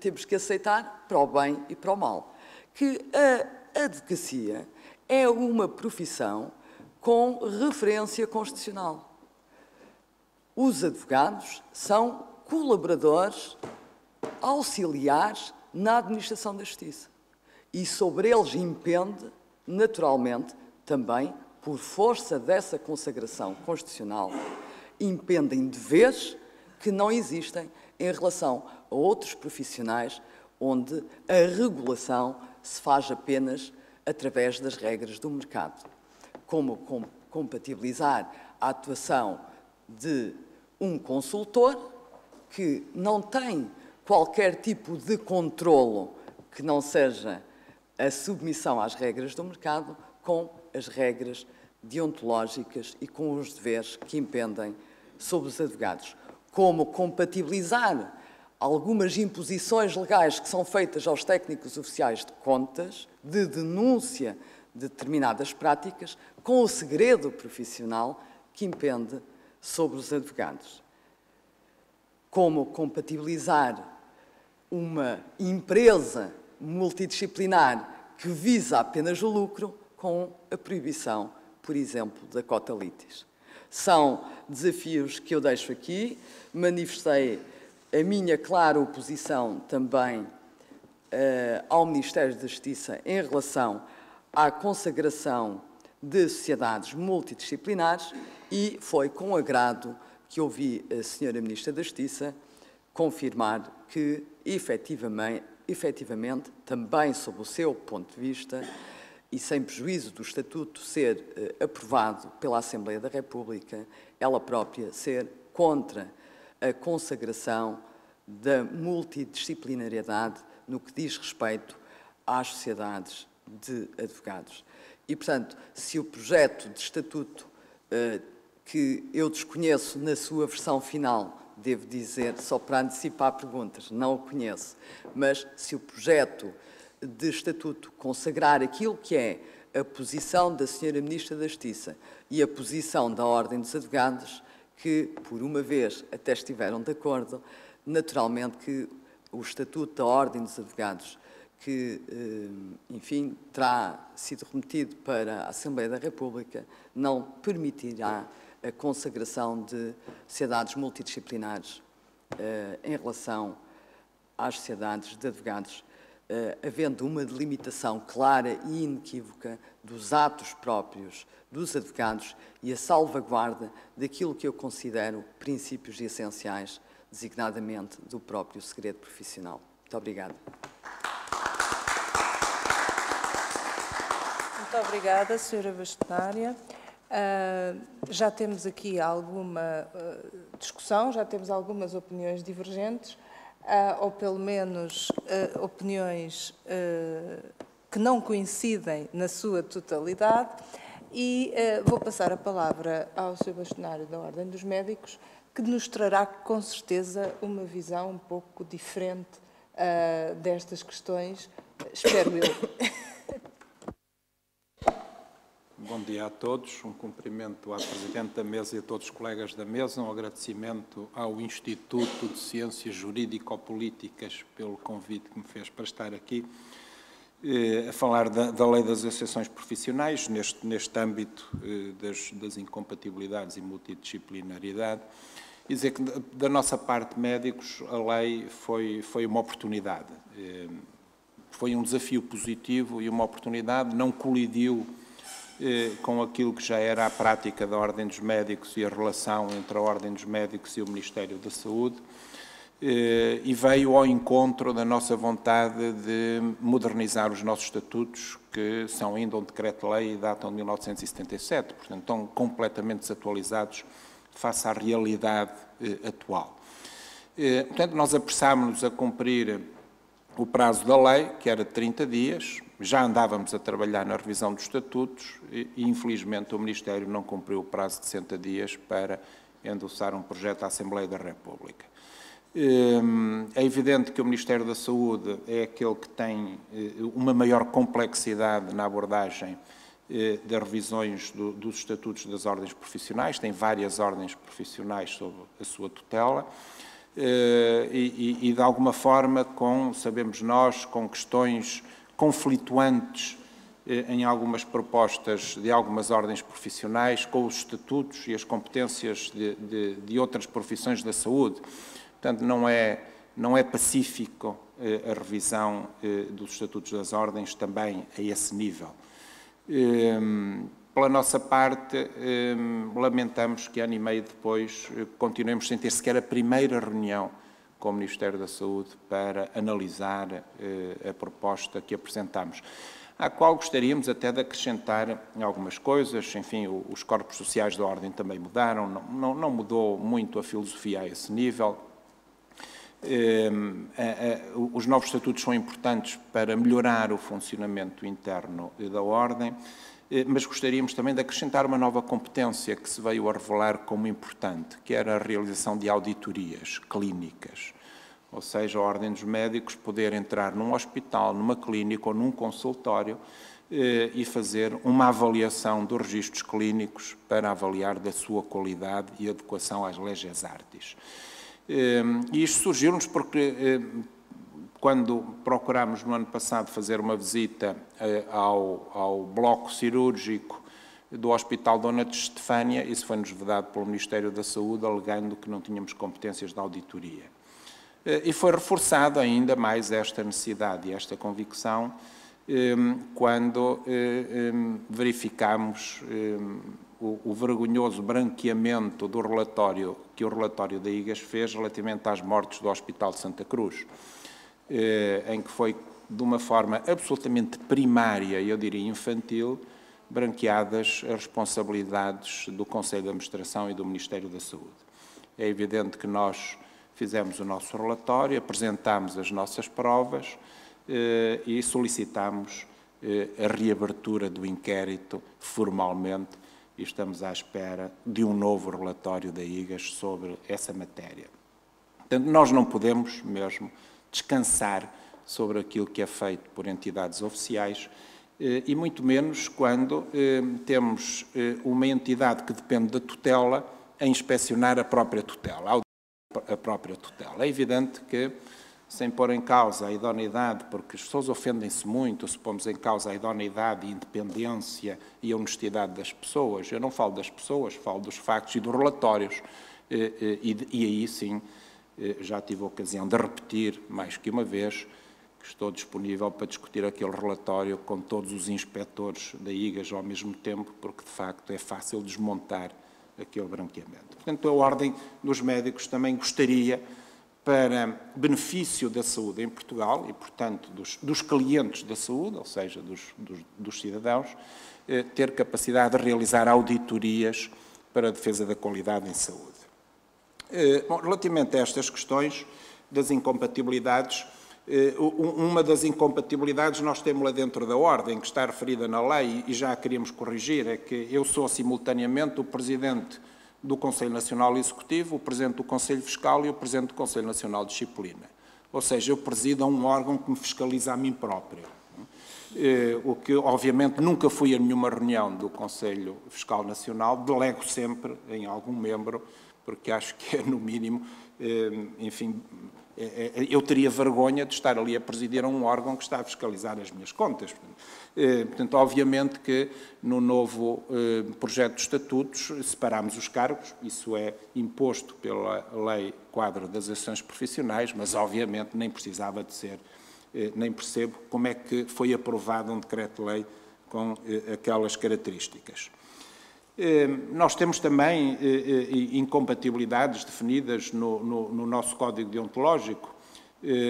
temos que aceitar para o bem e para o mal, que a advocacia é uma profissão com referência constitucional. Os advogados são colaboradores auxiliares na administração da justiça e sobre eles impende, naturalmente, também por força dessa consagração constitucional, impendem deveres que não existem em relação a outros profissionais onde a regulação se faz apenas através das regras do mercado. Como compatibilizar a atuação de um consultor que não tem qualquer tipo de controlo que não seja a submissão às regras do mercado com as regras deontológicas e com os deveres que impendem sobre os advogados. Como compatibilizar algumas imposições legais que são feitas aos técnicos oficiais de contas, de denúncia de determinadas práticas, com o segredo profissional que impende sobre os advogados. Como compatibilizar uma empresa multidisciplinar que visa apenas o lucro com a proibição, por exemplo, da cota litis. São desafios que eu deixo aqui. Manifestei a minha clara oposição também ao Ministério da Justiça em relação à consagração de sociedades multidisciplinares e foi com agrado que ouvi a Sra. Ministra da Justiça confirmar que, efetivamente, também sob o seu ponto de vista e sem prejuízo do Estatuto ser aprovado pela Assembleia da República, ela própria ser contra a consagração da multidisciplinariedade no que diz respeito às sociedades de advogados. E, portanto, se o projeto de Estatuto, que eu desconheço na sua versão final, devo dizer, só para antecipar perguntas, não o conheço, mas se o projeto de Estatuto consagrar aquilo que é a posição da Sra. Ministra da Justiça e a posição da Ordem dos Advogados, que, por uma vez, até estiveram de acordo, naturalmente que o Estatuto da Ordem dos Advogados, que, enfim, terá sido remetido para a Assembleia da República, não permitirá a consagração de sociedades multidisciplinares em relação às sociedades de advogados, havendo uma delimitação clara e inequívoca dos atos próprios dos advogados e a salvaguarda daquilo que eu considero princípios essenciais, designadamente do próprio segredo profissional. Muito obrigada. Muito obrigada, Sra. Bastonária. Já temos aqui alguma discussão, já temos algumas opiniões divergentes, ou pelo menos opiniões que não coincidem na sua totalidade, e vou passar a palavra ao Sr. Bastonário da Ordem dos Médicos, que nos trará, com certeza, uma visão um pouco diferente destas questões, espero eu. Bom dia a todos, um cumprimento à Presidente da Mesa e a todos os colegas da Mesa, um agradecimento ao Instituto de Ciências Jurídico-Políticas pelo convite que me fez para estar aqui a falar da Lei das Associações Profissionais, neste âmbito das incompatibilidades e multidisciplinaridade, e dizer que da nossa parte médicos a lei foi uma oportunidade, foi um desafio positivo e uma oportunidade, não colidiu com aquilo que já era a prática da Ordem dos Médicos e a relação entre a Ordem dos Médicos e o Ministério da Saúde, e veio ao encontro da nossa vontade de modernizar os nossos estatutos, que são ainda um decreto-lei e datam de 1977, portanto estão completamente desatualizados face à realidade atual. Portanto, nós apressámos-nos a cumprir o prazo da lei, que era de 30 dias, já andávamos a trabalhar na revisão dos estatutos e, infelizmente, o Ministério não cumpriu o prazo de 60 dias para endossar um projeto à Assembleia da República. É evidente que o Ministério da Saúde é aquele que tem uma maior complexidade na abordagem das revisões dos estatutos das ordens profissionais, tem várias ordens profissionais sob a sua tutela, e de alguma forma, sabemos nós, com questões conflituantes em algumas propostas de algumas ordens profissionais, com os estatutos e as competências de outras profissões da saúde. Portanto, não é pacífico a revisão dos estatutos das ordens também a esse nível. Pela nossa parte, lamentamos que ano e meio depois continuemos sem ter sequer a primeira reunião com o Ministério da Saúde para analisar a proposta que apresentamos, à qual gostaríamos até de acrescentar algumas coisas. Enfim, os corpos sociais da Ordem também mudaram, não mudou muito a filosofia a esse nível. Os novos estatutos são importantes para melhorar o funcionamento interno da Ordem, mas gostaríamos também de acrescentar uma nova competência que se veio a revelar como importante, que era a realização de auditorias clínicas. Ou seja, a Ordem dos Médicos poder entrar num hospital, numa clínica ou num consultório e fazer uma avaliação dos registros clínicos para avaliar da sua qualidade e adequação às leges artis. E isto surgiu-nos porque, quando procurámos no ano passado fazer uma visita ao bloco cirúrgico do Hospital Dona de Estefânia, isso foi-nos vedado pelo Ministério da Saúde, alegando que não tínhamos competências de auditoria. E foi reforçado ainda mais esta necessidade e esta convicção quando verificámos o vergonhoso branqueamento do relatório que o relatório da IGAS fez relativamente às mortes do Hospital de Santa Cruz, em que foi, de uma forma absolutamente primária, eu diria infantil, branqueadas as responsabilidades do Conselho de Administração e do Ministério da Saúde. É evidente que nós fizemos o nosso relatório, apresentámos as nossas provas e solicitámos a reabertura do inquérito formalmente e estamos à espera de um novo relatório da IGAS sobre essa matéria. Portanto, nós não podemos mesmo descansar sobre aquilo que é feito por entidades oficiais e muito menos quando temos uma entidade que depende da tutela a inspecionar a própria tutela. É evidente que, sem pôr em causa a idoneidade, porque as pessoas ofendem-se muito se pomos em causa a idoneidade, a independência e a honestidade das pessoas. Eu não falo das pessoas, falo dos factos e dos relatórios. E aí sim, já tive a ocasião de repetir mais que uma vez que estou disponível para discutir aquele relatório com todos os inspectores da IGAS ao mesmo tempo, porque de facto é fácil desmontar aquele branqueamento. Portanto, a Ordem dos Médicos também gostaria, para benefício da saúde em Portugal e, portanto, dos clientes da saúde, ou seja, dos cidadãos, ter capacidade de realizar auditorias para a defesa da qualidade em saúde. Bom, relativamente a estas questões das incompatibilidades, uma das incompatibilidades nós temos lá dentro da Ordem, que está referida na lei e já a queríamos corrigir, é que eu sou simultaneamente o Presidente do Conselho Nacional Executivo, o Presidente do Conselho Fiscal e o Presidente do Conselho Nacional de Disciplina. Ou seja, eu presido a um órgão que me fiscaliza a mim próprio. O que, obviamente, nunca fui a nenhuma reunião do Conselho Fiscal Nacional, delego sempre em algum membro, porque acho que é, no mínimo, enfim, eu teria vergonha de estar ali a presidir um órgão que está a fiscalizar as minhas contas. Portanto, obviamente que no novo projeto de estatutos separámos os cargos, isso é imposto pela Lei Quadro das Associações Profissionais, mas obviamente nem precisava de ser, nem percebo como é que foi aprovado um decreto-lei com aquelas características. Nós temos também incompatibilidades definidas no nosso Código Deontológico,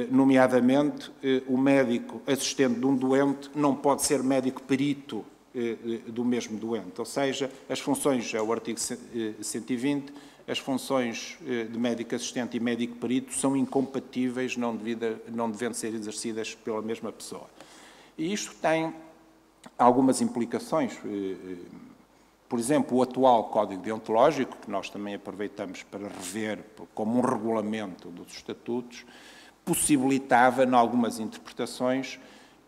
nomeadamente o médico assistente de um doente não pode ser médico perito do mesmo doente, ou seja, as funções, é o artigo 120, as funções de médico assistente e médico perito são incompatíveis, não devendo ser exercidas pela mesma pessoa. E isto tem algumas implicações. Por exemplo, o atual Código Deontológico, que nós também aproveitamos para rever como um regulamento dos estatutos, possibilitava, em algumas interpretações,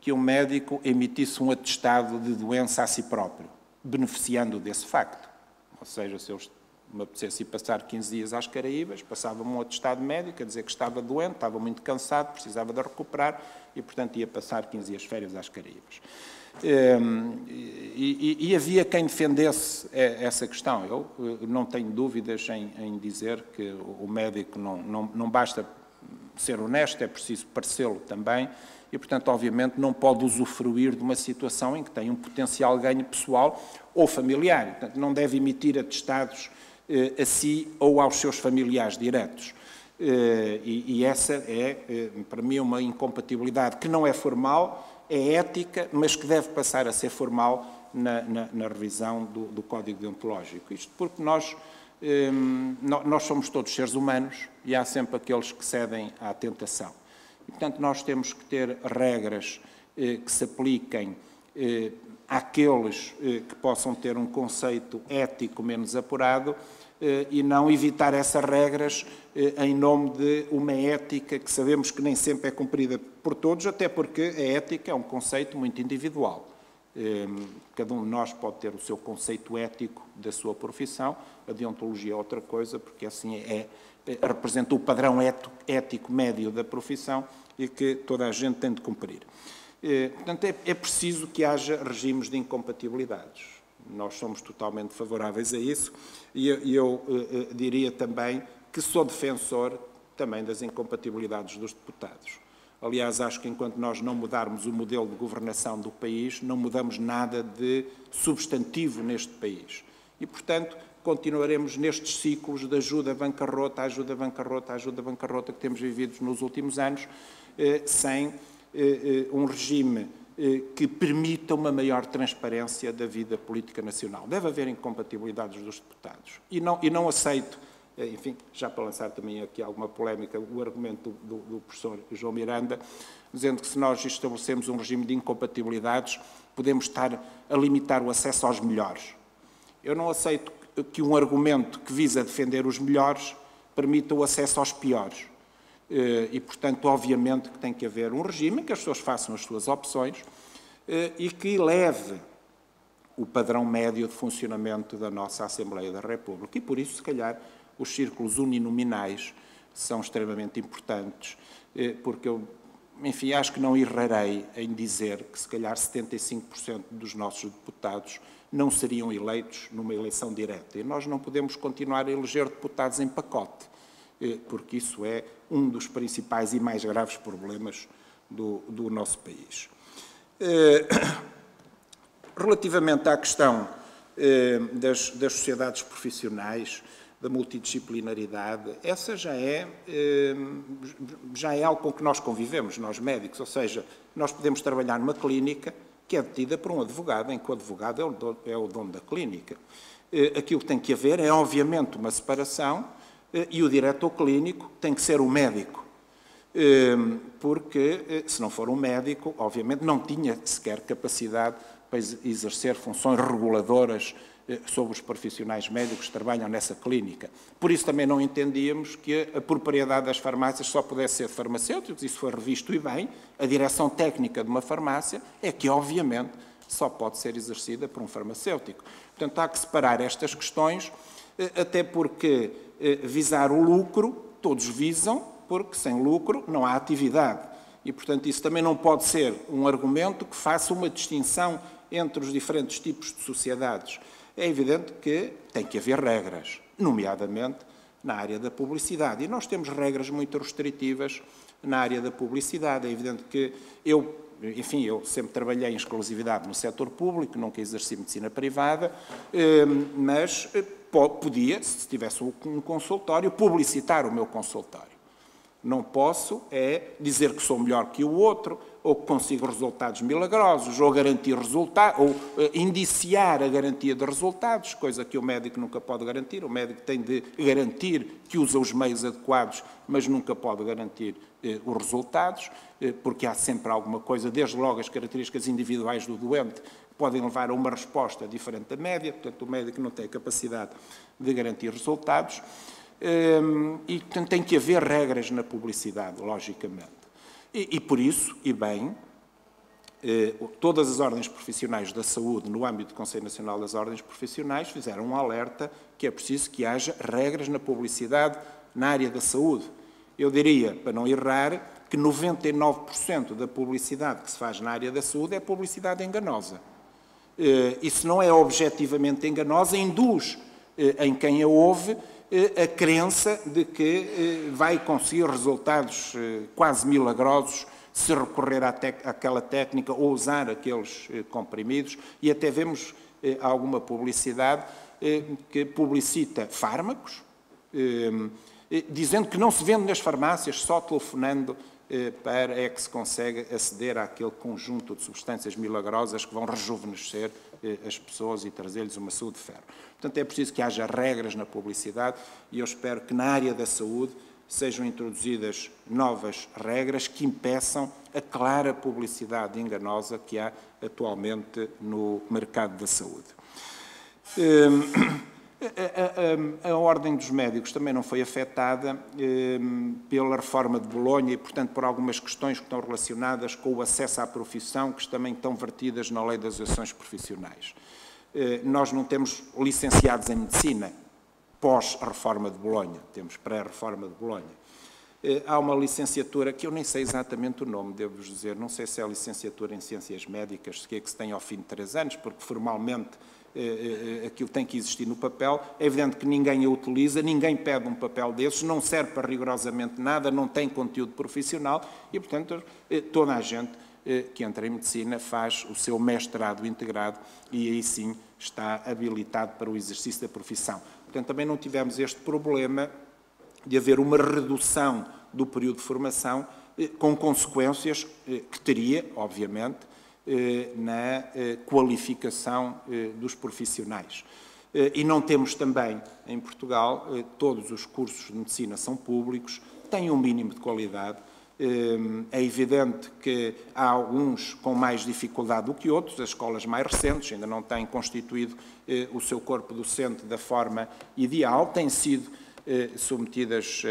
que um médico emitisse um atestado de doença a si próprio, beneficiando desse facto. Ou seja, se eu me apetecesse ir passar 15 dias às Caraíbas, passava-me um atestado médico a dizer que estava doente, estava muito cansado, precisava de recuperar e, portanto, ia passar 15 dias de férias às Caraíbas. E havia quem defendesse essa questão. Eu não tenho dúvidas em dizer que o médico não basta ser honesto, é preciso parecê-lo também, e, portanto, obviamente, não pode usufruir de uma situação em que tem um potencial ganho pessoal ou familiar. Portanto, não deve emitir atestados a si ou aos seus familiares diretos. E essa é, para mim, uma incompatibilidade que não é formal, é ética, mas que deve passar a ser formal na revisão do Código Deontológico. Isto porque nós somos todos seres humanos e há sempre aqueles que cedem à tentação. E, portanto, nós temos que ter regras que se apliquem àqueles que possam ter um conceito ético menos apurado e não evitar essas regras em nome de uma ética que sabemos que nem sempre é cumprida por todos, até porque a ética é um conceito muito individual. Cada um de nós pode ter o seu conceito ético da sua profissão, a deontologia é outra coisa, porque assim representa o padrão ético médio da profissão e que toda a gente tem de cumprir. Portanto, é preciso que haja regimes de incompatibilidades. Nós somos totalmente favoráveis a isso e eu diria também que sou defensor também das incompatibilidades dos deputados. Aliás, acho que enquanto nós não mudarmos o modelo de governação do país, não mudamos nada de substantivo neste país. E, portanto, continuaremos nestes ciclos de ajuda, bancarrota, ajuda, bancarrota, ajuda, bancarrota que temos vivido nos últimos anos, sem um regime que permita uma maior transparência da vida política nacional. Deve haver incompatibilidades dos deputados. E não aceito, enfim, já para lançar também aqui alguma polémica, o argumento do professor João Miranda, dizendo que se nós estabelecemos um regime de incompatibilidades, podemos estar a limitar o acesso aos melhores. Eu não aceito que um argumento que visa defender os melhores permita o acesso aos piores. E, portanto, obviamente que tem que haver um regime em que as pessoas façam as suas opções e que eleve o padrão médio de funcionamento da nossa Assembleia da República. E, por isso, se calhar, os círculos uninominais são extremamente importantes, porque eu, enfim, acho que não errarei em dizer que, se calhar, 75% dos nossos deputados não seriam eleitos numa eleição direta. E nós não podemos continuar a eleger deputados em pacote, porque isso é um dos principais e mais graves problemas do nosso país. Relativamente à questão das sociedades profissionais, da multidisciplinaridade, essa já é algo com que nós convivemos, nós médicos, ou seja, nós podemos trabalhar numa clínica que é detida por um advogado, em que o advogado é o dono da clínica. Aquilo que tem que haver é, obviamente, uma separação e o diretor clínico tem que ser o médico, porque, se não for um médico, obviamente, não tinha sequer capacidade para exercer funções reguladoras sobre os profissionais médicos que trabalham nessa clínica. Por isso também não entendíamos que a propriedade das farmácias só pudesse ser de farmacêuticos, isso foi revisto e bem. A direção técnica de uma farmácia é que, obviamente, só pode ser exercida por um farmacêutico. Portanto, há que separar estas questões, até porque visar o lucro, todos visam, porque sem lucro não há atividade. E, portanto, isso também não pode ser um argumento que faça uma distinção entre os diferentes tipos de sociedades. É evidente que tem que haver regras, nomeadamente na área da publicidade. E nós temos regras muito restritivas na área da publicidade. É evidente que eu sempre trabalhei em exclusividade no setor público, nunca exerci medicina privada, mas podia, se tivesse um consultório, publicitar o meu consultório. Não posso dizer que sou melhor que o outro, ou que consigo resultados milagrosos, ou garantir resultados, ou indiciar a garantia de resultados, coisa que o médico nunca pode garantir. O médico tem de garantir que usa os meios adequados, mas nunca pode garantir os resultados, porque há sempre alguma coisa, desde logo as características individuais do doente, que podem levar a uma resposta diferente da média. Portanto, o médico não tem a capacidade de garantir resultados. E, portanto, tem que haver regras na publicidade, logicamente. E por isso, e bem, todas as ordens profissionais da saúde, no âmbito do Conselho Nacional das Ordens Profissionais, fizeram um alerta que é preciso que haja regras na publicidade na área da saúde. Eu diria, para não errar, que 99% da publicidade que se faz na área da saúde é publicidade enganosa. E se não é objetivamente enganosa, induz em quem a ouve a crença de que vai conseguir resultados quase milagrosos se recorrer àquela técnica ou usar aqueles comprimidos, e até vemos alguma publicidade que publicita fármacos, dizendo que não se vende nas farmácias, só telefonando para é que se consegue aceder àquele conjunto de substâncias milagrosas que vão rejuvenescer as pessoas e trazer-lhes uma saúde de ferro. Portanto, é preciso que haja regras na publicidade e eu espero que na área da saúde sejam introduzidas novas regras que impeçam a clara publicidade enganosa que há atualmente no mercado da saúde. A Ordem dos Médicos também não foi afetada pela reforma de Bolonha e, portanto, por algumas questões que estão relacionadas com o acesso à profissão, que também estão vertidas na Lei das Associações Profissionais. Nós não temos licenciados em Medicina pós-reforma de Bolonha, temos pré-reforma de Bolonha. Há uma licenciatura, que eu nem sei exatamente o nome, devo-vos dizer, não sei se é a licenciatura em Ciências Médicas, que é que se tem ao fim de 3 anos, porque formalmente aquilo tem que existir no papel. É evidente que ninguém a utiliza, ninguém pede um papel desses, não serve para rigorosamente nada, não tem conteúdo profissional e, portanto, toda a gente que entra em Medicina faz o seu mestrado integrado e aí sim está habilitado para o exercício da profissão. Portanto, também não tivemos este problema de haver uma redução do período de formação com consequências que teria, obviamente, na qualificação dos profissionais. E não temos também, em Portugal, todos os cursos de medicina são públicos, têm um mínimo de qualidade. É evidente que há alguns com mais dificuldade do que outros, as escolas mais recentes ainda não têm constituído o seu corpo docente da forma ideal, têm sido submetidas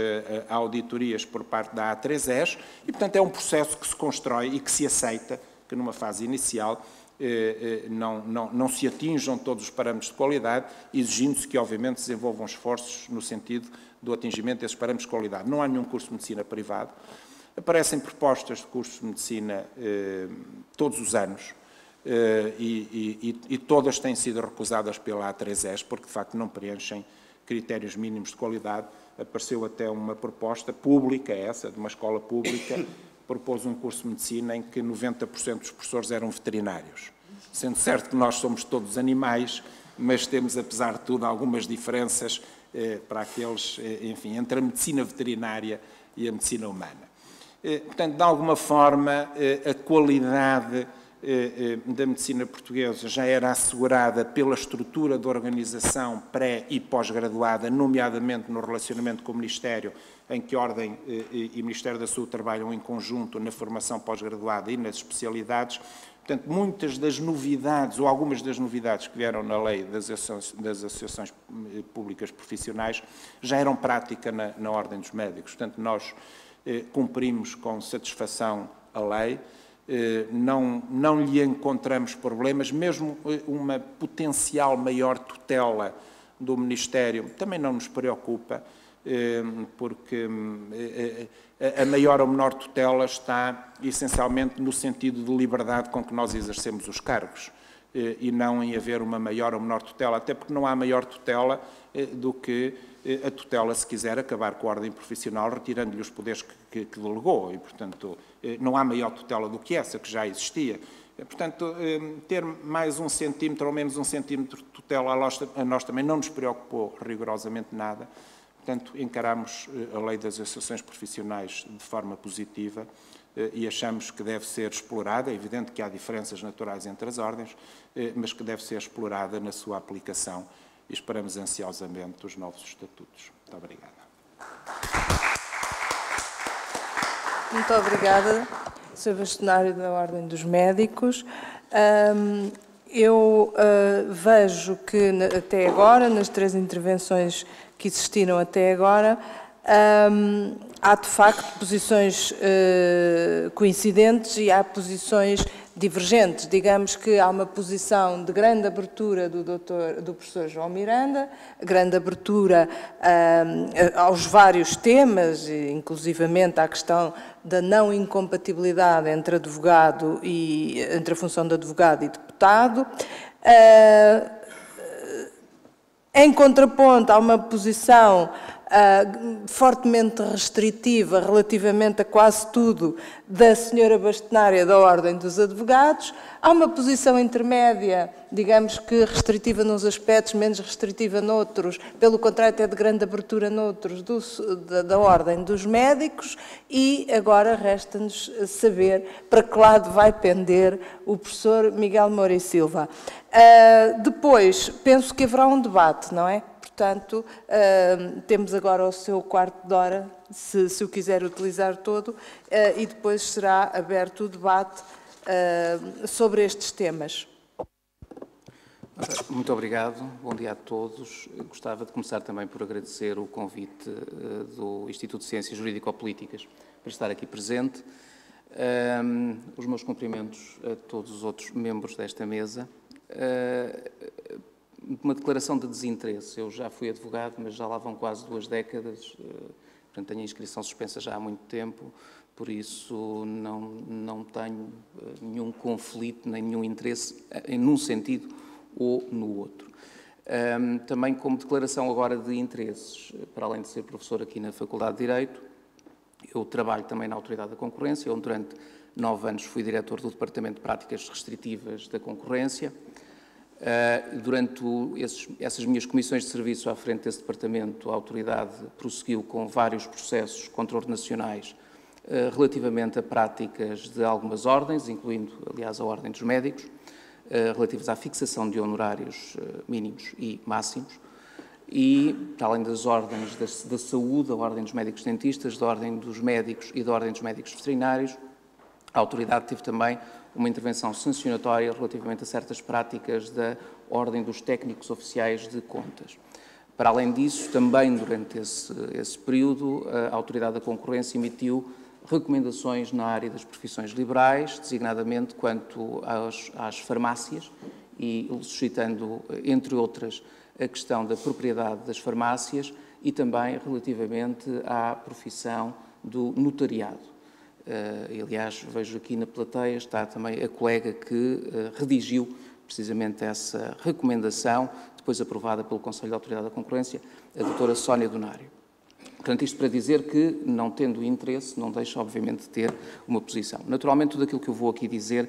a auditorias por parte da A3ES e, portanto, é um processo que se constrói e que se aceita que numa fase inicial não se atinjam todos os parâmetros de qualidade, exigindo-se que, obviamente, se desenvolvam esforços no sentido do atingimento desses parâmetros de qualidade. Não há nenhum curso de medicina privado. Aparecem propostas de cursos de medicina todos os anos e todas têm sido recusadas pela A3ES porque, de facto, não preenchem critérios mínimos de qualidade. Apareceu até uma proposta pública, essa, de uma escola pública, propôs um curso de medicina em que 90% dos professores eram veterinários. Sendo certo que nós somos todos animais, mas temos, apesar de tudo, algumas diferenças para aqueles, enfim, entre a medicina veterinária e a medicina humana. Portanto, de alguma forma, a qualidade da medicina portuguesa já era assegurada pela estrutura de organização pré- e pós-graduada, nomeadamente no relacionamento com o Ministério, em que Ordem e Ministério da Saúde trabalham em conjunto na formação pós-graduada e nas especialidades. Portanto, muitas das novidades, ou algumas das novidades que vieram na lei das associações públicas profissionais, já eram prática na Ordem dos Médicos. Portanto, nós cumprimos com satisfação a lei, não lhe encontramos problemas, mesmo uma potencial maior tutela do Ministério também não nos preocupa, porque a maior ou menor tutela está essencialmente no sentido de liberdade com que nós exercemos os cargos e não em haver uma maior ou menor tutela, até porque não há maior tutela do que a tutela, se quiser acabar com a ordem profissional, retirando-lhe os poderes que delegou, e, portanto, não há maior tutela do que essa, que já existia. Portanto, ter mais 1 centímetro ou menos 1 centímetro de tutela a nós também não nos preocupou rigorosamente nada. Portanto, encaramos a lei das associações profissionais de forma positiva e achamos que deve ser explorada. É evidente que há diferenças naturais entre as ordens, mas que deve ser explorada na sua aplicação e esperamos ansiosamente os novos estatutos. Muito obrigada. Muito obrigada, Sr. Bastonário da Ordem dos Médicos. Eu vejo que até agora, nas 3 intervenções que existiram até agora, há de facto posições coincidentes e há posições divergentes. Digamos que há uma posição de grande abertura do professor João Miranda, grande abertura aos vários temas, inclusivamente à questão da não incompatibilidade entre advogado e entre a função de advogado e deputado. Em contraponto, há uma posição fortemente restritiva relativamente a quase tudo da senhora bastonária da Ordem dos Advogados. Há uma posição intermédia, digamos que restritiva nos aspectos, menos restritiva noutros, pelo contrário até de grande abertura noutros, da Ordem dos Médicos, e agora resta-nos saber para que lado vai pender o professor Miguel Moura e Silva. Depois, penso que haverá um debate, não é? Portanto, temos agora o seu quarto de hora, se o quiser utilizar todo, e depois será aberto o debate sobre estes temas. Muito obrigado, bom dia a todos. Gostava de começar também por agradecer o convite do Instituto de Ciências Jurídico-Políticas para estar aqui presente. Os meus cumprimentos a todos os outros membros desta mesa. Uma declaração de desinteresse. Eu já fui advogado, mas já lá vão quase 2 décadas, portanto tenho a inscrição suspensa já há muito tempo, por isso não tenho nenhum conflito, nem nenhum interesse num sentido ou no outro. Também como declaração agora de interesses, para além de ser professor aqui na Faculdade de Direito, eu trabalho também na Autoridade da Concorrência, onde durante 9 anos fui diretor do Departamento de Práticas Restritivas da Concorrência. Durante essas minhas comissões de serviço à frente desse departamento, a autoridade prosseguiu com vários processos contra-ordenacionais relativamente a práticas de algumas ordens, incluindo, aliás, a Ordem dos Médicos, relativas à fixação de honorários mínimos e máximos, e, para além das ordens da saúde, a Ordem dos Médicos Dentistas, da Ordem dos Médicos e da Ordem dos Médicos Veterinários, a autoridade teve também uma intervenção sancionatória relativamente a certas práticas da Ordem dos Técnicos Oficiais de Contas. Para além disso, também durante esse período, a Autoridade da Concorrência emitiu recomendações na área das profissões liberais, designadamente quanto às farmácias, e suscitando, entre outras, a questão da propriedade das farmácias e também relativamente à profissão do notariado. Aliás, vejo aqui na plateia, está também a colega que redigiu precisamente essa recomendação, depois aprovada pelo Conselho de Autoridade da Concorrência, a doutora Sónia Donário. Portanto, isto para dizer que, não tendo interesse, não deixa, obviamente, de ter uma posição. Naturalmente, tudo aquilo que eu vou aqui dizer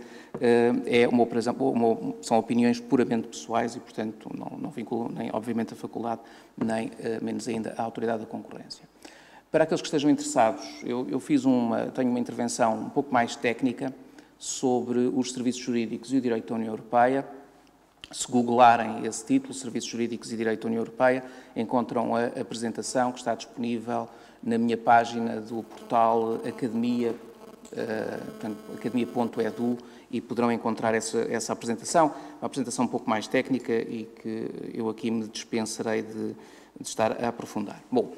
são opiniões puramente pessoais e, portanto, não vinculam nem, obviamente, a faculdade, nem, menos ainda, a Autoridade da Concorrência. Para aqueles que estejam interessados, eu tenho uma intervenção um pouco mais técnica sobre os serviços jurídicos e o direito da União Europeia. Se googlarem esse título, Serviços Jurídicos e Direito da União Europeia, encontram a apresentação que está disponível na minha página do portal Academia, academia.edu, e poderão encontrar essa apresentação, uma apresentação um pouco mais técnica e que eu aqui me dispensarei de estar a aprofundar. Bom,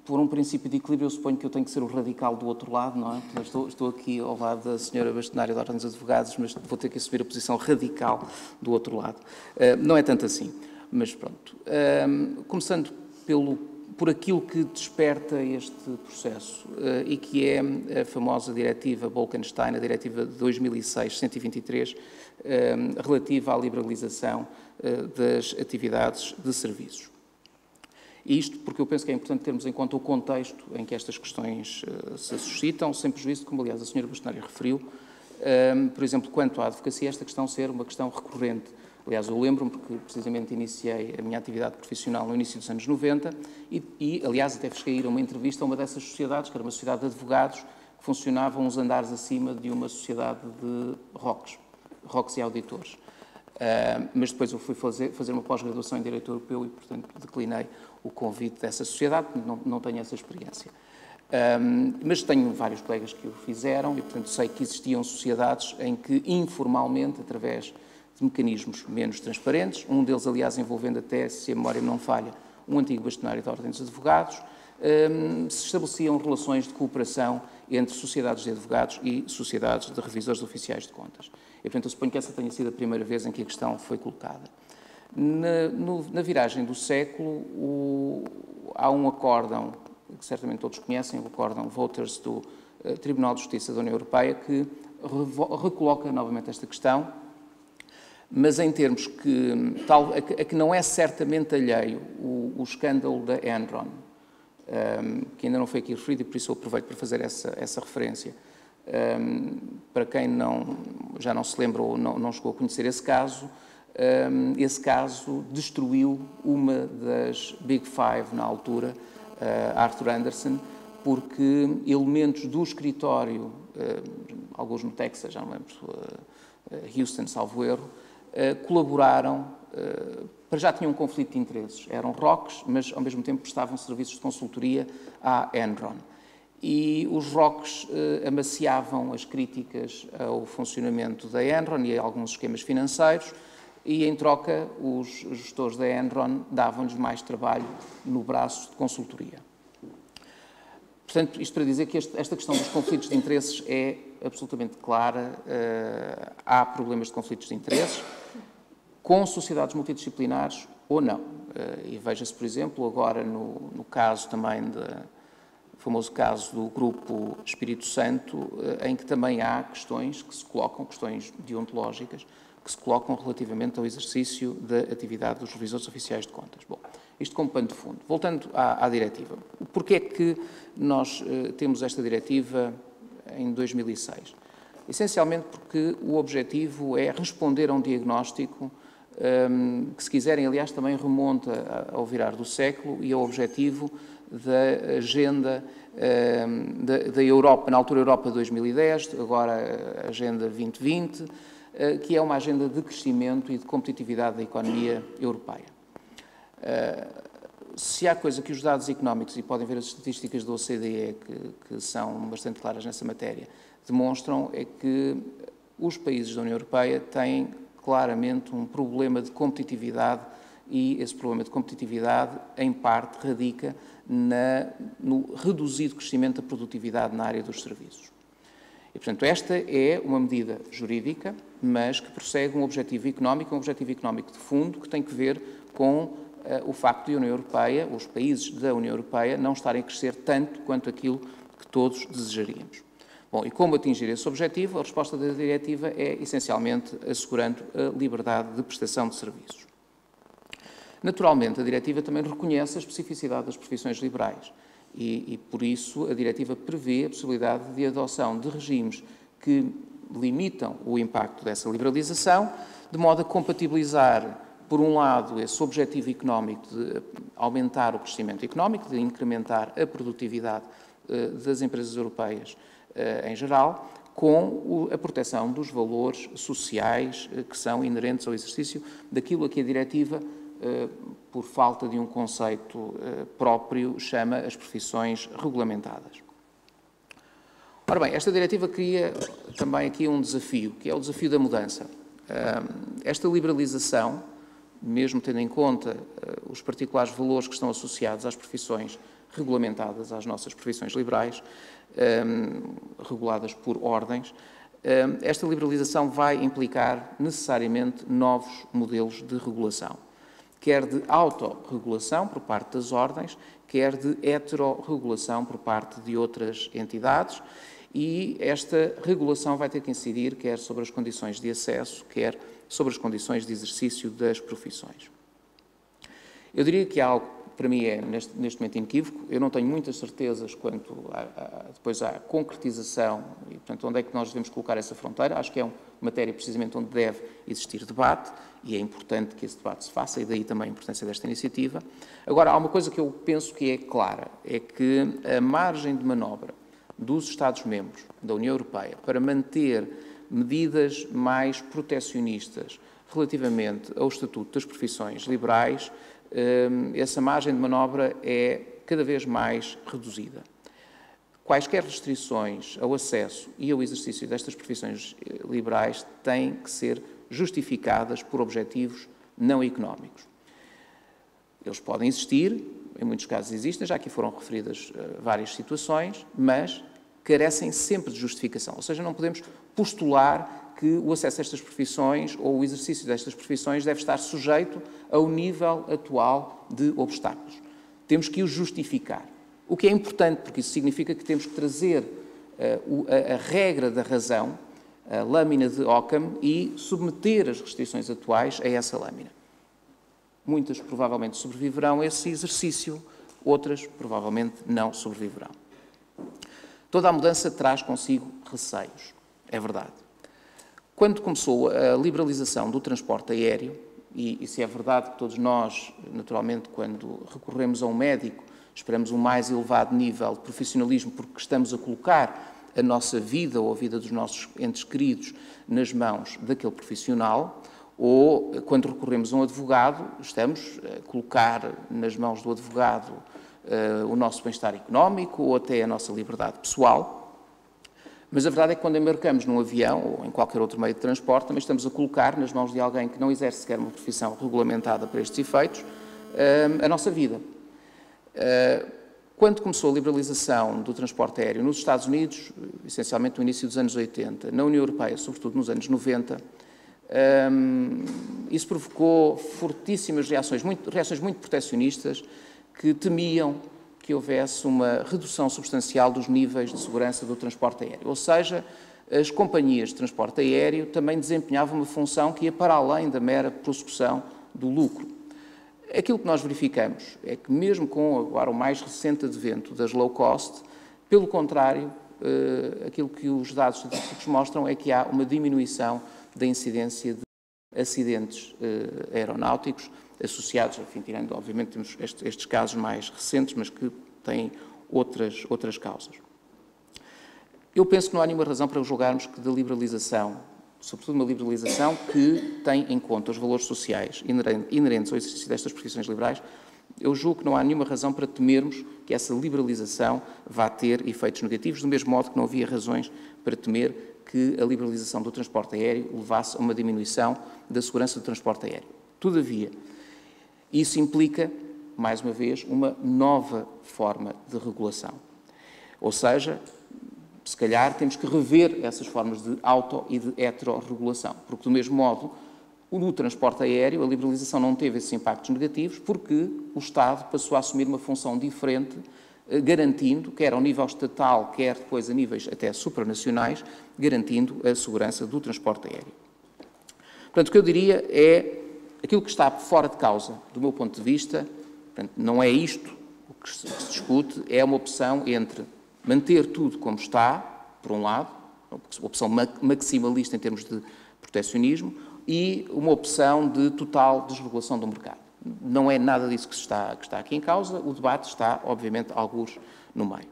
por um princípio de equilíbrio, eu suponho que eu tenho que ser o radical do outro lado, não é? Estou aqui ao lado da senhora bastonária da Ordem dos Advogados, mas vou ter que assumir a posição radical do outro lado. Não é tanto assim, mas pronto. Começando por aquilo que desperta este processo, e que é a famosa diretiva Bolkestein, a diretiva de 2006-123, relativa à liberalização das atividades de serviços. E isto porque eu penso que é importante termos em conta o contexto em que estas questões se suscitam, sem prejuízo, como aliás a senhora bastonária referiu, por exemplo, quanto à advocacia, esta questão ser uma questão recorrente. Aliás, eu lembro-me porque precisamente iniciei a minha atividade profissional no início dos anos 90 e aliás, até cheguei a ir a uma entrevista a uma dessas sociedades, que era uma sociedade de advogados, que funcionava uns andares acima de uma sociedade de ROCs e auditores. Mas depois eu fui fazer uma pós-graduação em Direito Europeu e, portanto, declinei o convite dessa sociedade, não tenho essa experiência. Mas tenho vários colegas que o fizeram e, portanto, sei que existiam sociedades em que, informalmente, através de mecanismos menos transparentes, um deles, aliás, envolvendo até, se a memória não falha, um antigo bastonário da Ordem dos Advogados, se estabeleciam relações de cooperação entre sociedades de advogados e sociedades de revisores oficiais de contas. E, portanto, eu suponho que essa tenha sido a primeira vez em que a questão foi colocada. Na viragem do século, há um acórdão, que certamente todos conhecem, o acórdão Voters do Tribunal de Justiça da União Europeia, que recoloca novamente esta questão, Mas em termos a que não é certamente alheio o escândalo da Enron, que ainda não foi aqui referido e por isso eu aproveito para fazer essa referência. Para quem já não se lembra ou não chegou a conhecer esse caso destruiu uma das Big Five na altura, Arthur Andersen, porque elementos do escritório, alguns no Texas, já não lembro, Houston, salvo erro, colaboraram, para já tinham um conflito de interesses. Eram ROCs, mas ao mesmo tempo prestavam serviços de consultoria à Enron. E os ROCs amaciavam as críticas ao funcionamento da Enron e a alguns esquemas financeiros, e em troca os gestores da Enron davam-lhes mais trabalho no braço de consultoria. Portanto, isto para dizer que esta questão dos conflitos de interesses é absolutamente clara. Há problemas de conflitos de interesses com sociedades multidisciplinares ou não. E veja-se, por exemplo, agora no caso também famoso caso do Grupo Espírito Santo, em que também há questões que se colocam, questões deontológicas, que se colocam relativamente ao exercício da atividade dos revisores oficiais de contas. Bom, isto como pano de fundo. Voltando à diretiva. Porquê é que nós temos esta diretiva em 2006? Essencialmente porque o objetivo é responder a um diagnóstico que, se quiserem, aliás, também remonta ao virar do século e ao objetivo da agenda da Europa, na altura Europa 2010, agora a Agenda 2020, que é uma agenda de crescimento e de competitividade da economia europeia. Se há coisa que os dados económicos, e podem ver as estatísticas da OCDE, que são bastante claras nessa matéria, demonstram é que os países da União Europeia têm claramente um problema de competitividade, e esse problema de competitividade, em parte, radica no reduzido crescimento da produtividade na área dos serviços. E, portanto, esta é uma medida jurídica, mas que prossegue um objetivo económico de fundo, que tem que ver com o facto de a União Europeia, os países da União Europeia, não estarem a crescer tanto quanto aquilo que todos desejaríamos. Bom, e como atingir esse objetivo? A resposta da diretiva é, essencialmente, assegurando a liberdade de prestação de serviços. Naturalmente, a diretiva também reconhece a especificidade das profissões liberais e, por isso, a diretiva prevê a possibilidade de adoção de regimes que limitam o impacto dessa liberalização, de modo a compatibilizar, por um lado, esse objetivo económico de aumentar o crescimento económico, de incrementar a produtividade das empresas europeias em geral, com a proteção dos valores sociais que são inerentes ao exercício daquilo a que a diretiva, por falta de um conceito próprio, chama as profissões regulamentadas. Ora bem, esta diretiva cria também aqui um desafio, que é o desafio da mudança. Esta liberalização, mesmo tendo em conta os particulares valores que estão associados às profissões regulamentadas, às nossas profissões liberais, reguladas por ordens, esta liberalização vai implicar necessariamente novos modelos de regulação, quer de autorregulação por parte das ordens, quer de heterorregulação por parte de outras entidades, e esta regulação vai ter que incidir quer sobre as condições de acesso, quer sobre as condições de exercício das profissões. Eu diria que há algo que para mim é, neste momento, inequívoco. Eu não tenho muitas certezas quanto depois à concretização e, portanto, onde é que nós devemos colocar essa fronteira. Acho que é uma matéria, precisamente, onde deve existir debate e é importante que esse debate se faça, e daí também a importância desta iniciativa. Agora, há uma coisa que eu penso que é clara, é que a margem de manobra dos Estados-membros da União Europeia para manter medidas mais protecionistas relativamente ao Estatuto das Profissões Liberais, essa margem de manobra é cada vez mais reduzida. Quaisquer restrições ao acesso e ao exercício destas profissões liberais têm que ser justificadas por objetivos não económicos. Eles podem existir, em muitos casos existem, já aqui foram referidas várias situações, mas carecem sempre de justificação. Ou seja, não podemos postular que o acesso a estas profissões ou o exercício destas profissões deve estar sujeito ao nível atual de obstáculos. Temos que o justificar. O que é importante, porque isso significa que temos que trazer a regra da razão a lâmina de Occam e submeter as restrições atuais a essa lâmina. Muitas provavelmente sobreviverão a esse exercício, outras provavelmente não sobreviverão. Toda a mudança traz consigo receios, é verdade. Quando começou a liberalização do transporte aéreo, e se é verdade que todos nós, naturalmente, quando recorremos a um médico, esperamos um mais elevado nível de profissionalismo porque estamos a colocar a nossa vida ou a vida dos nossos entes queridos nas mãos daquele profissional, ou quando recorremos a um advogado, estamos a colocar nas mãos do advogado o nosso bem-estar económico ou até a nossa liberdade pessoal. Mas a verdade é que quando embarcamos num avião ou em qualquer outro meio de transporte, também estamos a colocar nas mãos de alguém que não exerce sequer uma profissão regulamentada para estes efeitos, a nossa vida. Quando começou a liberalização do transporte aéreo nos Estados Unidos, essencialmente no início dos anos 80, na União Europeia, sobretudo nos anos 90, isso provocou fortíssimas reações muito protecionistas que temiam que houvesse uma redução substancial dos níveis de segurança do transporte aéreo. Ou seja, as companhias de transporte aéreo também desempenhavam uma função que ia para além da mera prossecução do lucro. Aquilo que nós verificamos é que, mesmo com agora o mais recente advento das low cost, pelo contrário, aquilo que os dados estatísticos mostram é que há uma diminuição da incidência de acidentes aeronáuticos associados, enfim, tirando, obviamente, temos estes casos mais recentes, mas que têm outras causas. Eu penso que não há nenhuma razão para julgarmos que da liberalização, sobretudo uma liberalização que tem em conta os valores sociais inerentes ao exercício destas profissões liberais, eu julgo que não há nenhuma razão para temermos que essa liberalização vá ter efeitos negativos, do mesmo modo que não havia razões para temer que a liberalização do transporte aéreo levasse a uma diminuição da segurança do transporte aéreo. Todavia, isso implica, mais uma vez, uma nova forma de regulação. Ou seja, se calhar temos que rever essas formas de auto- e de heterorregulação, porque, do mesmo modo, no transporte aéreo, a liberalização não teve esses impactos negativos porque o Estado passou a assumir uma função diferente, garantindo, quer ao nível estatal, quer depois a níveis até supranacionais, garantindo a segurança do transporte aéreo. Portanto, o que eu diria é, aquilo que está fora de causa, do meu ponto de vista, portanto, não é isto o que se discute, é uma opção entre manter tudo como está, por um lado, uma opção maximalista em termos de protecionismo, e uma opção de total desregulação do mercado. Não é nada disso que está aqui em causa, o debate está, obviamente, algures no meio.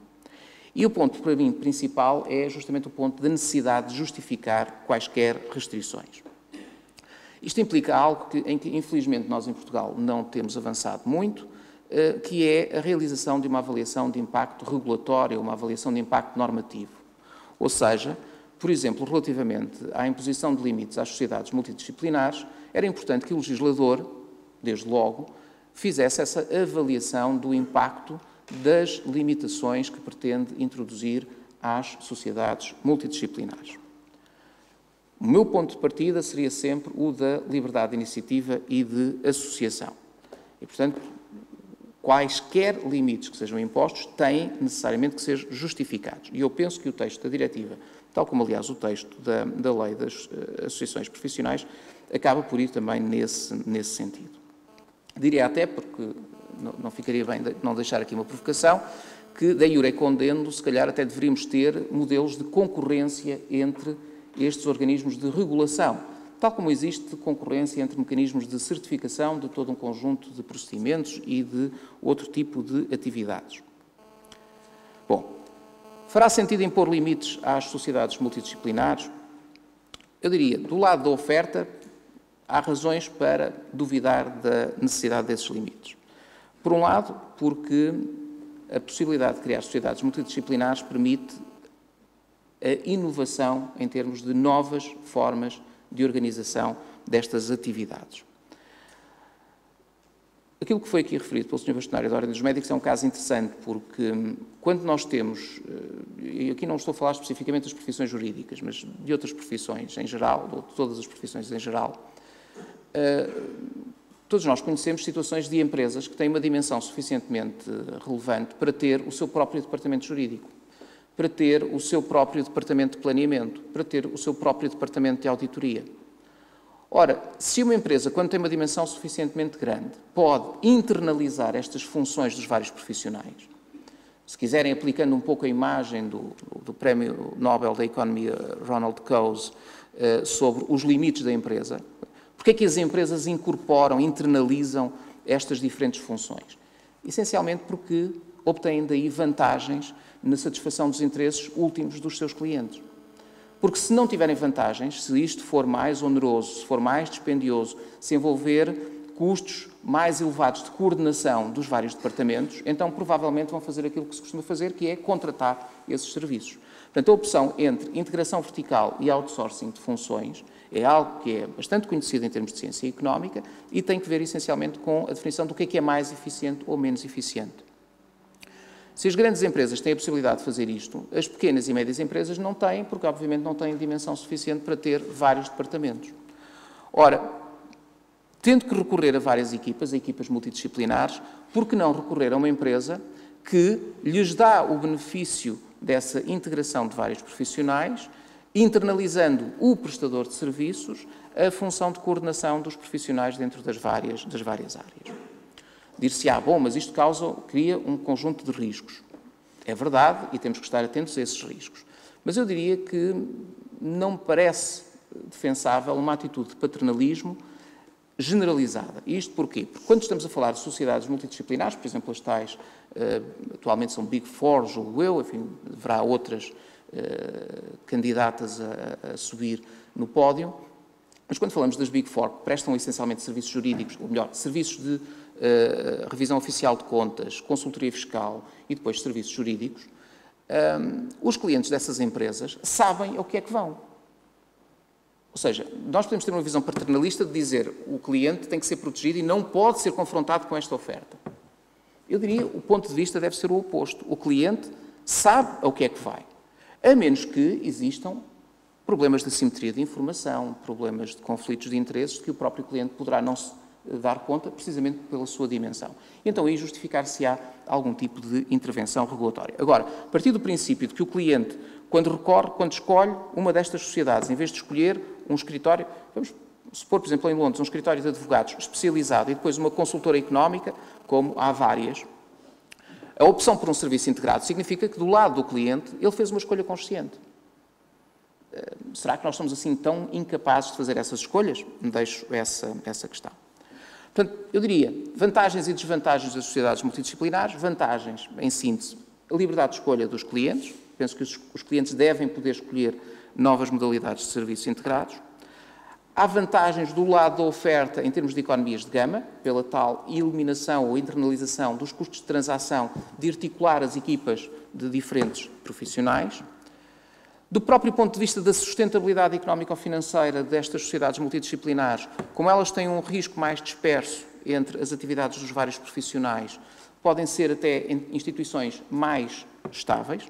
E o ponto, para mim, principal é justamente o ponto da necessidade de justificar quaisquer restrições. Isto implica algo em que, infelizmente, nós em Portugal não temos avançado muito, que é a realização de uma avaliação de impacto regulatório, uma avaliação de impacto normativo. Ou seja, por exemplo, relativamente à imposição de limites às sociedades multidisciplinares, era importante que o legislador, desde logo, fizesse essa avaliação do impacto das limitações que pretende introduzir às sociedades multidisciplinares. O meu ponto de partida seria sempre o da liberdade de iniciativa e de associação. E, portanto, quaisquer limites que sejam impostos têm necessariamente que ser justificados. E eu penso que o texto da diretiva, tal como, aliás, o texto da lei das associações profissionais, acaba por ir também nesse sentido. Diria até, porque não ficaria bem não deixar aqui uma provocação, que, de iure condendo, se calhar até deveríamos ter modelos de concorrência entre estes organismos de regulação, tal como existe concorrência entre mecanismos de certificação de todo um conjunto de procedimentos e de outro tipo de atividades. Bom, fará sentido impor limites às sociedades multidisciplinares? Eu diria, do lado da oferta, há razões para duvidar da necessidade desses limites. Por um lado, porque a possibilidade de criar sociedades multidisciplinares permite a inovação em termos de novas formas de organização destas atividades. Aquilo que foi aqui referido pelo Sr. Bastonário da Ordem dos Médicos é um caso interessante, porque quando nós temos, e aqui não estou a falar especificamente das profissões jurídicas, mas de outras profissões em geral, ou de todas as profissões em geral, todos nós conhecemos situações de empresas que têm uma dimensão suficientemente relevante para ter o seu próprio departamento jurídico. para ter o seu próprio departamento de planeamento, para ter o seu próprio departamento de auditoria. Ora, se uma empresa, quando tem uma dimensão suficientemente grande, pode internalizar estas funções dos vários profissionais, se quiserem, aplicando um pouco a imagem do Prémio Nobel da Economia Ronald Coase sobre os limites da empresa, porque é que as empresas incorporam, internalizam estas diferentes funções? Essencialmente porque obtêm daí vantagens na satisfação dos interesses últimos dos seus clientes. Porque se não tiverem vantagens, se isto for mais oneroso, se for mais dispendioso, se envolver custos mais elevados de coordenação dos vários departamentos, então provavelmente vão fazer aquilo que se costuma fazer, que é contratar esses serviços. Portanto, a opção entre integração vertical e outsourcing de funções é algo que é bastante conhecido em termos de ciência económica e tem que ver essencialmente com a definição do que é mais eficiente ou menos eficiente. Se as grandes empresas têm a possibilidade de fazer isto, as pequenas e médias empresas não têm, porque obviamente não têm dimensão suficiente para ter vários departamentos. Ora, tendo que recorrer a várias equipas multidisciplinares, por que não recorrer a uma empresa que lhes dá o benefício dessa integração de vários profissionais, internalizando o prestador de serviços a função de coordenação dos profissionais dentro das várias áreas. Dir-se-á, bom, mas isto cria um conjunto de riscos. É verdade e temos que estar atentos a esses riscos. Mas eu diria que não me parece defensável uma atitude de paternalismo generalizada. E isto porquê? Porque quando estamos a falar de sociedades multidisciplinares, por exemplo, as tais, atualmente são Big Four, julgo eu, enfim, haverá outras candidatas a subir no pódio, mas quando falamos das Big Four, que prestam essencialmente serviços jurídicos, ou melhor, serviços de revisão oficial de contas, consultoria fiscal e depois serviços jurídicos, os clientes dessas empresas sabem ao que é que vão. Ou seja, nós podemos ter uma visão paternalista de dizer o cliente tem que ser protegido e não pode ser confrontado com esta oferta. Eu diria o ponto de vista deve ser o oposto. O cliente sabe ao que é que vai, a menos que existam problemas de assimetria de informação, problemas de conflitos de interesses que o próprio cliente poderá não se dar conta, precisamente pela sua dimensão. Então, aí justificar-se-á algum tipo de intervenção regulatória. Agora, a partir do princípio de que o cliente, quando escolhe uma destas sociedades, em vez de escolher um escritório, vamos supor, por exemplo, em Londres, um escritório de advogados especializado e depois uma consultora económica, como há várias, a opção por um serviço integrado significa que, do lado do cliente, ele fez uma escolha consciente. Será que nós somos assim tão incapazes de fazer essas escolhas? Me deixo essa questão. Portanto, eu diria, vantagens e desvantagens das sociedades multidisciplinares, vantagens, em síntese, a liberdade de escolha dos clientes, penso que os clientes devem poder escolher novas modalidades de serviços integrados. Há vantagens do lado da oferta em termos de economias de gama, pela tal eliminação ou internalização dos custos de transação, de articular as equipas de diferentes profissionais. Do próprio ponto de vista da sustentabilidade económico-financeira destas sociedades multidisciplinares, como elas têm um risco mais disperso entre as atividades dos vários profissionais, podem ser até instituições mais estáveis.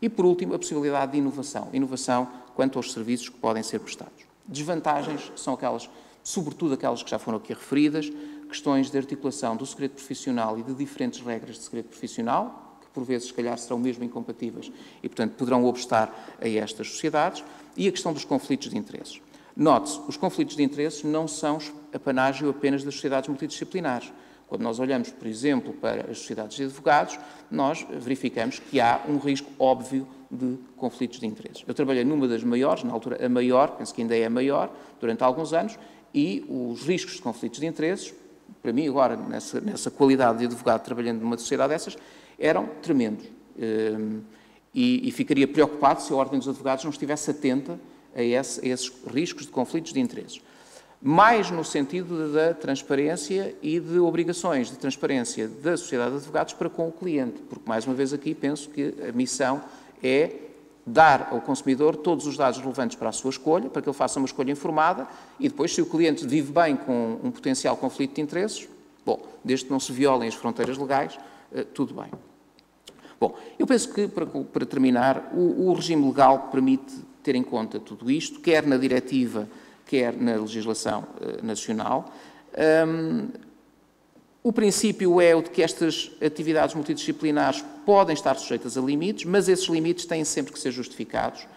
E, por último, a possibilidade de inovação. Inovação quanto aos serviços que podem ser prestados. Desvantagens são aquelas, sobretudo aquelas que já foram aqui referidas, questões de articulação do segredo profissional e de diferentes regras de segredo profissional, por vezes, se calhar, serão mesmo incompatíveis e, portanto, poderão obstar a estas sociedades, e a questão dos conflitos de interesses. Note-se, os conflitos de interesses não são apanágio apenas das sociedades multidisciplinares. Quando nós olhamos, por exemplo, para as sociedades de advogados, nós verificamos que há um risco óbvio de conflitos de interesses. Eu trabalhei numa das maiores, na altura a maior, penso que ainda é a maior, durante alguns anos, e os riscos de conflitos de interesses, para mim agora, nessa qualidade de advogado trabalhando numa sociedade dessas, eram tremendos. E ficaria preocupado se a Ordem dos Advogados não estivesse atenta a esses riscos de conflitos de interesses. Mais no sentido da transparência e de obrigações de transparência da sociedade de advogados para com o cliente, porque, mais uma vez, aqui penso que a missão é dar ao consumidor todos os dados relevantes para a sua escolha, para que ele faça uma escolha informada, e depois, se o cliente vive bem com um potencial conflito de interesses, bom, desde que não se violem as fronteiras legais, tudo bem. Bom, eu penso que, para terminar, o regime legal permite ter em conta tudo isto, quer na diretiva, quer na legislação nacional. O princípio é o de que estas atividades multidisciplinares podem estar sujeitas a limites, mas esses limites têm sempre que ser justificados.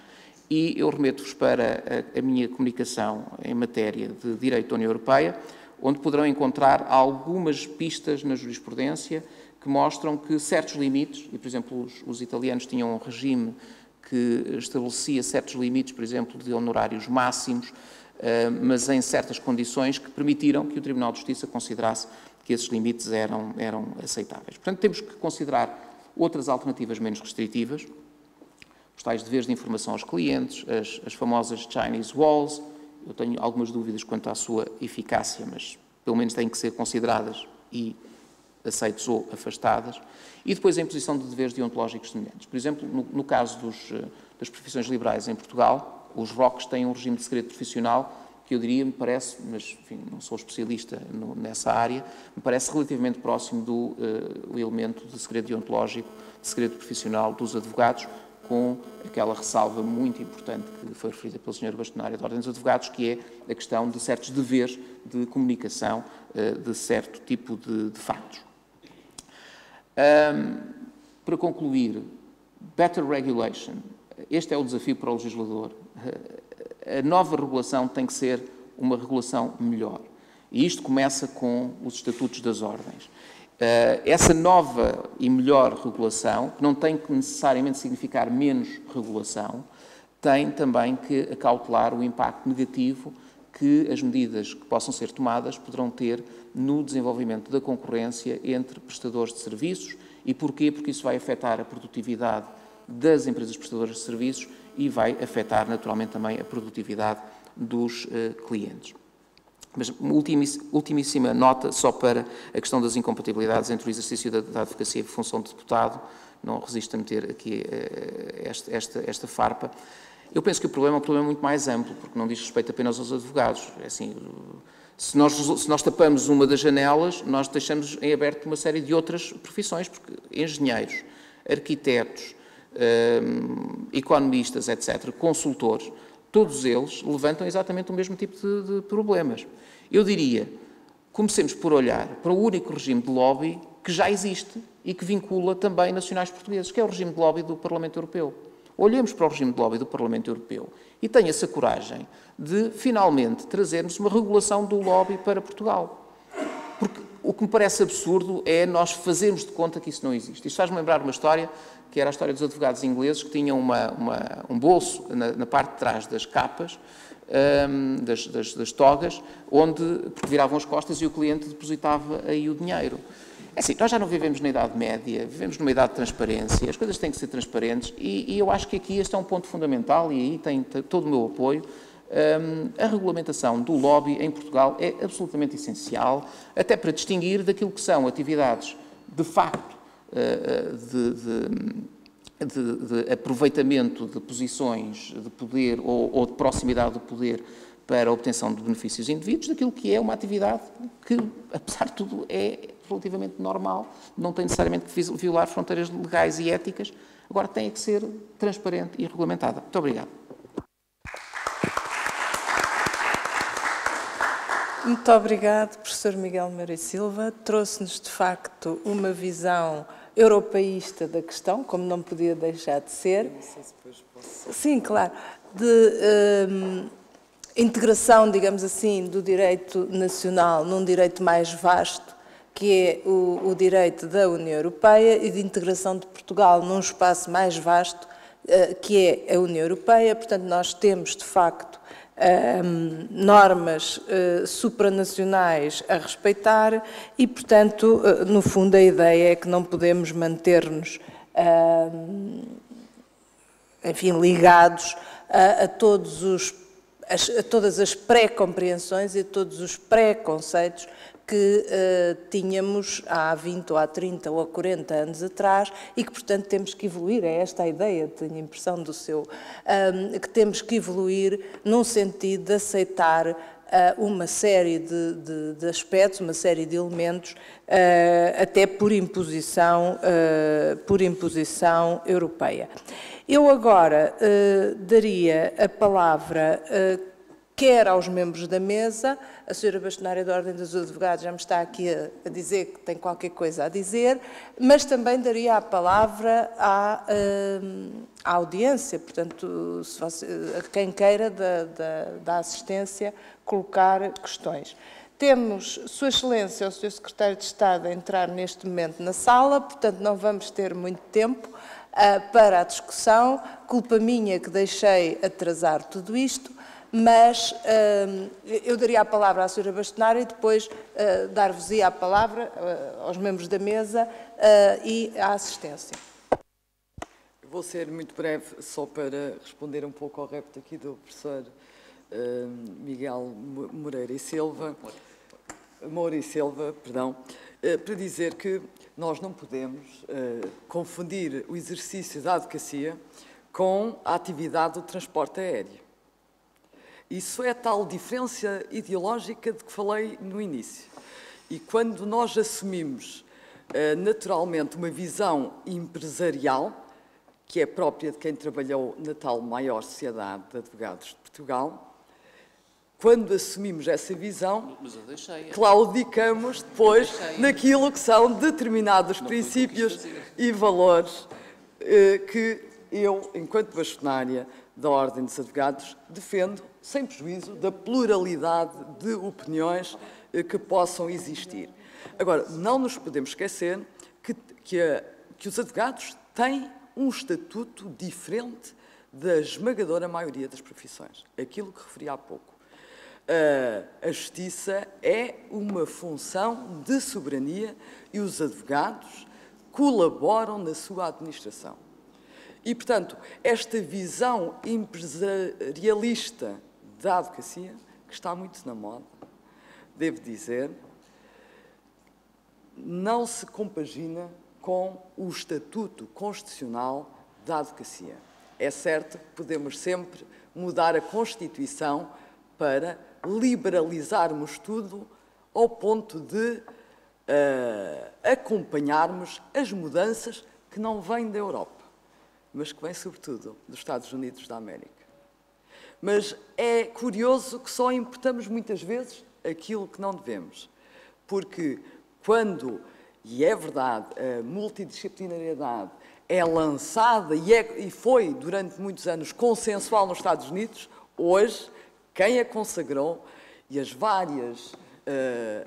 E eu remeto-vos para a minha comunicação em matéria de Direito da União Europeia, onde poderão encontrar algumas pistas na jurisprudência que mostram que certos limites, e por exemplo os italianos tinham um regime que estabelecia certos limites, por exemplo, de honorários máximos, mas em certas condições que permitiram que o Tribunal de Justiça considerasse que esses limites eram aceitáveis. Portanto, temos que considerar outras alternativas menos restritivas, os tais deveres de informação aos clientes, as famosas Chinese Walls. Eu tenho algumas dúvidas quanto à sua eficácia, mas pelo menos têm que ser consideradas e aceitas ou afastadas. E depois a imposição de deveres deontológicos semelhantes. Por exemplo, no caso das profissões liberais em Portugal, os ROCs têm um regime de segredo profissional que eu diria, me parece, mas enfim, não sou especialista nessa área, me parece relativamente próximo do elemento de segredo deontológico, de segredo profissional dos advogados, com aquela ressalva muito importante que foi referida pelo Sr. Bastonário da Ordem dos Advogados, que é a questão de certos deveres de comunicação de certo tipo de factos. Para concluir, better regulation. Este é o desafio para o legislador. A nova regulação tem que ser uma regulação melhor. E isto começa com os estatutos das ordens. Essa nova e melhor regulação, que não tem que necessariamente significar menos regulação, tem também que acautelar o impacto negativo que as medidas que possam ser tomadas poderão ter no desenvolvimento da concorrência entre prestadores de serviços. E porquê? Porque isso vai afetar a produtividade das empresas prestadoras de serviços e vai afetar naturalmente também a produtividade dos clientes. Mas ultimíssima nota só para a questão das incompatibilidades entre o exercício da advocacia e a função de deputado. Não resisto a meter aqui esta farpa. Eu penso que o problema é um problema muito mais amplo, porque não diz respeito apenas aos advogados. É assim, se nós tapamos uma das janelas, nós deixamos em aberto uma série de outras profissões, porque engenheiros, arquitetos, economistas, etc., consultores, todos eles levantam exatamente o mesmo tipo de problemas. Eu diria, comecemos por olhar para o único regime de lobby que já existe e que vincula também nacionais portugueses, que é o regime de lobby do Parlamento Europeu. Olhemos para o regime de lobby do Parlamento Europeu e tenha-se a coragem de, finalmente, trazermos uma regulação do lobby para Portugal. Porque o que me parece absurdo é nós fazermos de conta que isso não existe. Isto faz-me lembrar uma história, que era a história dos advogados ingleses, que tinham um bolso na parte de trás das capas, das togas, porque viravam as costas e o cliente depositava aí o dinheiro. É assim, nós já não vivemos na Idade Média, vivemos numa idade de transparência, as coisas têm que ser transparentes e eu acho que aqui este é um ponto fundamental e aí tem todo o meu apoio. A regulamentação do lobby em Portugal é absolutamente essencial, até para distinguir daquilo que são atividades de facto de aproveitamento de posições de poder ou de proximidade do poder para a obtenção de benefícios indevidos, daquilo que é uma atividade que, apesar de tudo, é relativamente normal, não tem necessariamente que violar fronteiras legais e éticas, agora tem que ser transparente e regulamentada. Muito obrigado. Muito obrigado, professor Miguel Moura e Silva. Trouxe-nos, de facto, uma visão europeísta da questão, como não podia deixar de ser. Não sei se depois posso... Sim, claro. De integração, digamos assim, do direito nacional num direito mais vasto, que é o direito da União Europeia, e de integração de Portugal num espaço mais vasto, que é a União Europeia. Portanto, nós temos, de facto, normas supranacionais a respeitar e, portanto, no fundo, a ideia é que não podemos manter-nos, enfim, ligados a todas as pré-compreensões e a todos os pré-conceitos que tínhamos há 20 ou há 30 ou há 40 anos atrás e que, portanto, temos que evoluir. É esta a ideia, tenho a impressão do seu, que temos que evoluir num sentido de aceitar uma série de aspectos, uma série de elementos, até por imposição europeia. Eu agora daria a palavra, quer aos membros da mesa. A senhora bastonária da Ordem dos Advogados já me está aqui a dizer que tem qualquer coisa a dizer, mas também daria a palavra à audiência, portanto, a quem queira da assistência colocar questões. Temos Sua Excelência, o Sr. Secretário de Estado, a entrar neste momento na sala, portanto não vamos ter muito tempo para a discussão. Culpa minha que deixei atrasar tudo isto, mas eu daria a palavra à Sra. Bastonária e depois dar-vos-ia a palavra aos membros da mesa e à assistência. Vou ser muito breve, só para responder um pouco ao repto aqui do professor Miguel Moura e Silva, para dizer que nós não podemos confundir o exercício da advocacia com a atividade do transporte aéreo. Isso é a tal diferença ideológica de que falei no início. E quando nós assumimos naturalmente uma visão empresarial, que é própria de quem trabalhou na tal maior sociedade de advogados de Portugal, quando assumimos essa visão, claudicamos depois naquilo que são determinados princípios e valores que eu, enquanto bastonária da Ordem dos Advogados, defendo, sem prejuízo da pluralidade de opiniões que possam existir. Agora, não nos podemos esquecer que os advogados têm um estatuto diferente da esmagadora maioria das profissões. Aquilo que referi há pouco. A justiça é uma função de soberania e os advogados colaboram na sua administração. E, portanto, esta visão empresarialista da advocacia, que está muito na moda, devo dizer, não se compagina com o estatuto constitucional da advocacia. É certo que podemos sempre mudar a Constituição para liberalizarmos tudo ao ponto de acompanharmos as mudanças que não vêm da Europa, mas que vêm, sobretudo, dos Estados Unidos da América. Mas é curioso que só importamos muitas vezes aquilo que não devemos, porque quando, e é verdade, a multidisciplinariedade é lançada e foi, durante muitos anos, consensual nos Estados Unidos, hoje, quem a consagrou e as várias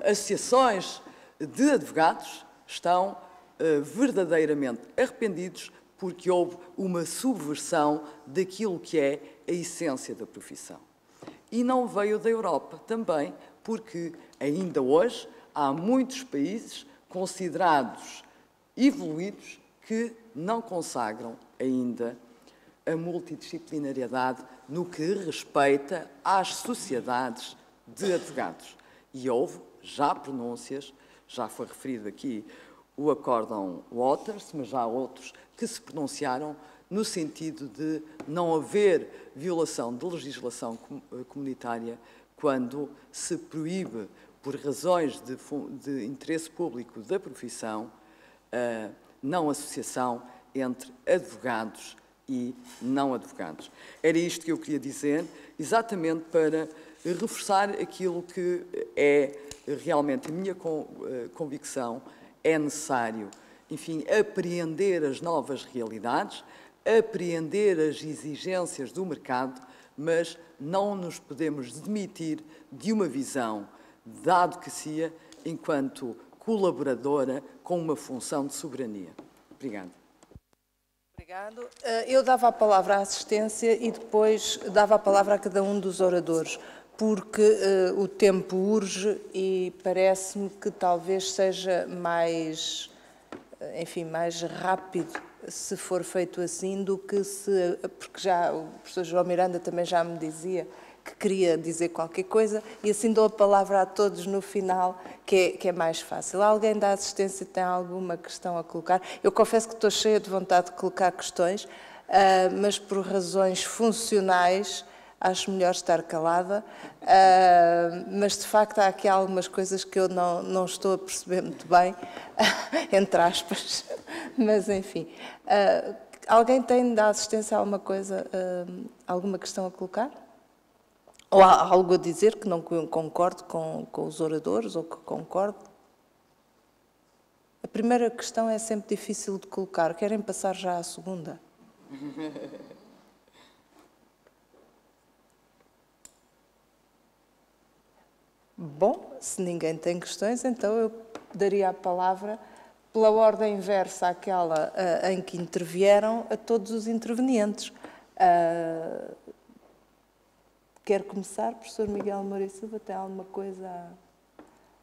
associações de advogados estão verdadeiramente arrependidos porque houve uma subversão daquilo que é a essência da profissão. E não veio da Europa também, porque ainda hoje há muitos países considerados evoluídos que não consagram ainda a multidisciplinariedade no que respeita às sociedades de advogados. E houve já pronúncias, já foi referido aqui o acórdão Waters, mas já há outros que se pronunciaram no sentido de não haver violação de legislação comunitária quando se proíbe, por razões de interesse público da profissão, a não associação entre advogados e não advogados. Era isto que eu queria dizer, exatamente para reforçar aquilo que é realmente a minha convicção. É necessário, enfim, apreender as novas realidades, apreender as exigências do mercado, mas não nos podemos demitir de uma visão da advocacia enquanto colaboradora com uma função de soberania. Obrigada. Obrigado. Eu dava a palavra à assistência e depois dava a palavra a cada um dos oradores, porque o tempo urge e parece-me que talvez seja mais, enfim, mais rápido se for feito assim do que se... Porque já o professor João Miranda também já me dizia que queria dizer qualquer coisa e assim dou a palavra a todos no final, que é mais fácil. Alguém da assistência tem alguma questão a colocar? Eu confesso que estou cheia de vontade de colocar questões, mas por razões funcionais acho melhor estar calada, mas de facto há aqui algumas coisas que eu não estou a perceber muito bem, entre aspas, mas enfim. Alguém tem da assistência alguma coisa, alguma questão a colocar? Ou há algo a dizer que não concorde com os oradores, ou que concorde? A primeira questão é sempre difícil de colocar. Querem passar já à segunda? Bom, se ninguém tem questões, então eu daria a palavra, pela ordem inversa àquela em que intervieram, a todos os intervenientes. Quer começar, professor Miguel Moura e Silva? Tem alguma coisa a...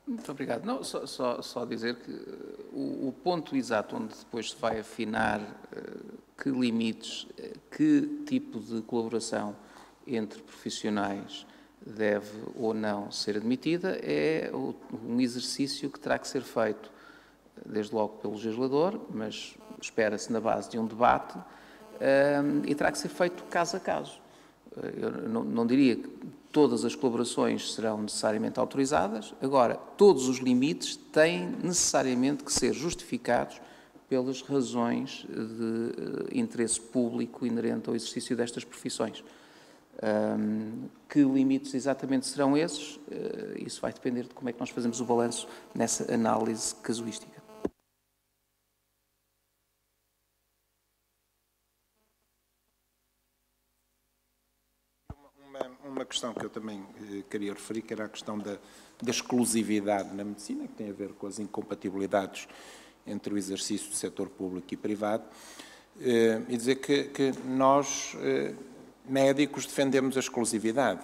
Muito obrigado. Não, só dizer que o ponto exato onde depois se vai afinar que limites, que tipo de colaboração entre profissionais deve ou não ser admitida é um exercício que terá que ser feito, desde logo pelo legislador, mas espera-se na base de um debate, e terá que ser feito caso a caso. Eu não diria que todas as colaborações serão necessariamente autorizadas, agora, todos os limites têm necessariamente que ser justificados pelas razões de interesse público inerente ao exercício destas profissões. Que limites exatamente serão esses? Isso vai depender de como é que nós fazemos o balanço nessa análise casuística. Uma questão que eu também queria referir, que era a questão da exclusividade na medicina, que tem a ver com as incompatibilidades entre o exercício do setor público e privado, e dizer que nós, médicos, defendemos a exclusividade.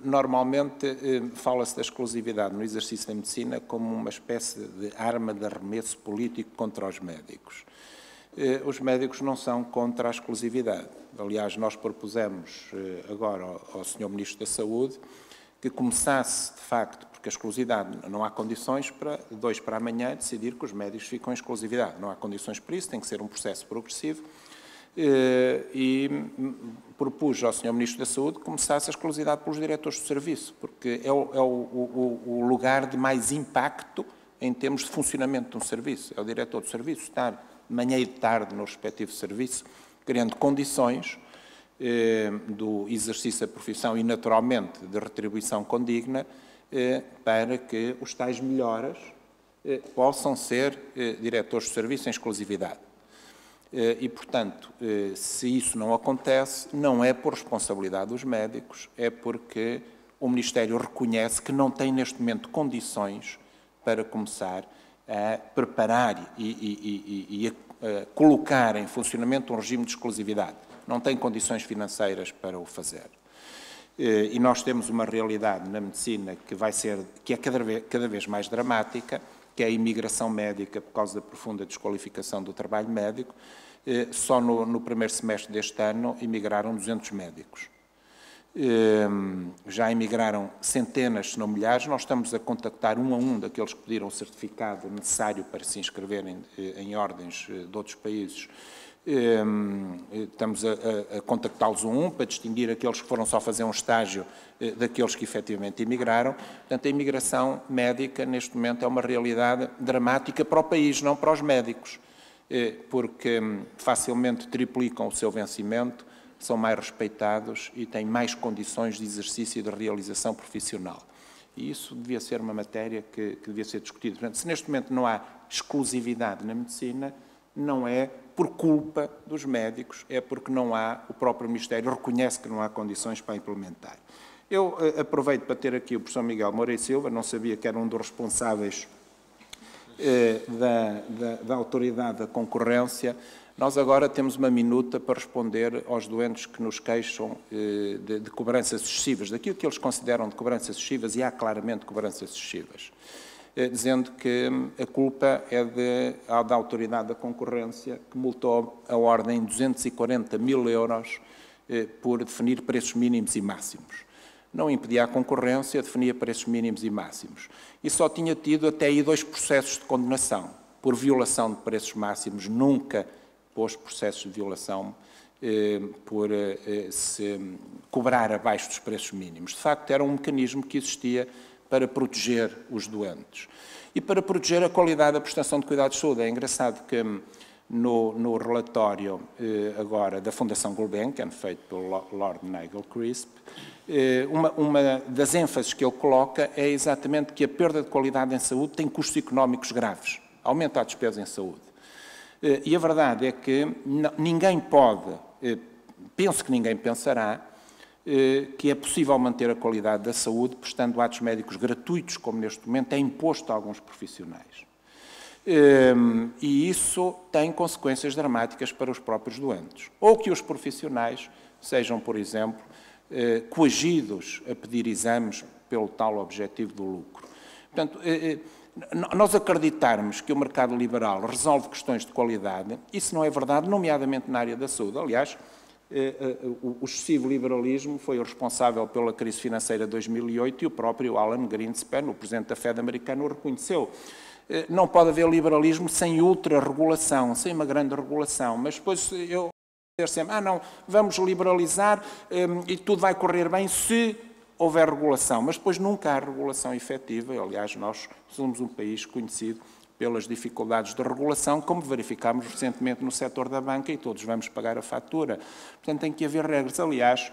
Normalmente fala-se da exclusividade no exercício da medicina como uma espécie de arma de arremesso político contra os médicos. Os médicos não são contra a exclusividade. Aliás, nós propusemos agora ao Sr. Ministro da Saúde que começasse, de facto, porque a exclusividade, não há condições para, de hoje para amanhã, decidir que os médicos ficam em exclusividade. Não há condições para isso, tem que ser um processo progressivo. E propus ao Sr. Ministro da Saúde que começasse a exclusividade pelos diretores de serviço, porque é o lugar de mais impacto em termos de funcionamento de um serviço. É o diretor de serviço estar de manhã e de tarde no respectivo serviço, criando condições do exercício da profissão e, naturalmente, de retribuição condigna para que os tais melhoras possam ser diretores de serviço em exclusividade. E, portanto, se isso não acontece, não é por responsabilidade dos médicos, é porque o Ministério reconhece que não tem, neste momento, condições para começar a preparar e a colocar em funcionamento um regime de exclusividade. Não tem condições financeiras para o fazer. E nós temos uma realidade na medicina que é cada vez mais dramática, que é a imigração médica por causa da profunda desqualificação do trabalho médico. Só no primeiro semestre deste ano imigraram 200 médicos. Já emigraram centenas, se não milhares. Nós estamos a contactar um a um daqueles que pediram o certificado necessário para se inscreverem em ordens de outros países. Estamos a contactá-los um a um para distinguir aqueles que foram só fazer um estágio daqueles que efetivamente emigraram. Portanto, a imigração médica, neste momento, é uma realidade dramática para o país, não para os médicos, porque facilmente triplicam o seu vencimento, são mais respeitados e têm mais condições de exercício e de realização profissional. E isso devia ser uma matéria que devia ser discutida. Portanto, se neste momento não há exclusividade na medicina, não é por culpa dos médicos, é porque não há, o próprio Ministério reconhece que não há condições para implementar. Eu aproveito para ter aqui o professor Miguel Moura e Silva, não sabia que era um dos responsáveis da Autoridade da Concorrência. Nós agora temos uma minuta para responder aos doentes que nos queixam de cobranças excessivas, daquilo que eles consideram de cobranças excessivas, e há claramente cobranças excessivas, dizendo que a culpa é da Autoridade da Concorrência, que multou a ordem de 240 mil euros por definir preços mínimos e máximos. Não impedia a concorrência, definia preços mínimos e máximos. E só tinha tido até aí 2 processos de condenação. Por violação de preços máximos, nunca pôs processos de violação por se cobrar abaixo dos preços mínimos. De facto, era um mecanismo que existia para proteger os doentes e para proteger a qualidade da prestação de cuidados de saúde. É engraçado que no relatório agora da Fundação Gulbenkian, feito pelo Lord Nigel Crisp, uma das ênfases que ele coloca é exatamente que a perda de qualidade em saúde tem custos económicos graves, aumenta a despesa em saúde. E a verdade é que ninguém pode, penso que ninguém pensará, que é possível manter a qualidade da saúde prestando atos médicos gratuitos, como neste momento é imposto a alguns profissionais. E isso tem consequências dramáticas para os próprios doentes. Ou que os profissionais sejam, por exemplo, coagidos a pedir exames pelo tal objetivo do lucro. Portanto, nós acreditarmos que o mercado liberal resolve questões de qualidade, isso não é verdade, nomeadamente na área da saúde. Aliás, o excessivo liberalismo foi o responsável pela crise financeira de 2008 e o próprio Alan Greenspan, o presidente da Fed americano, o reconheceu. Não pode haver liberalismo sem ultra-regulação, sem uma grande regulação, mas depois eu dizer sempre, não, vamos liberalizar e tudo vai correr bem se houver regulação, mas depois nunca há regulação efetiva. Aliás, nós somos um país conhecido pelas dificuldades de regulação, como verificámos recentemente no setor da banca, e todos vamos pagar a fatura. Portanto, tem que haver regras. Aliás,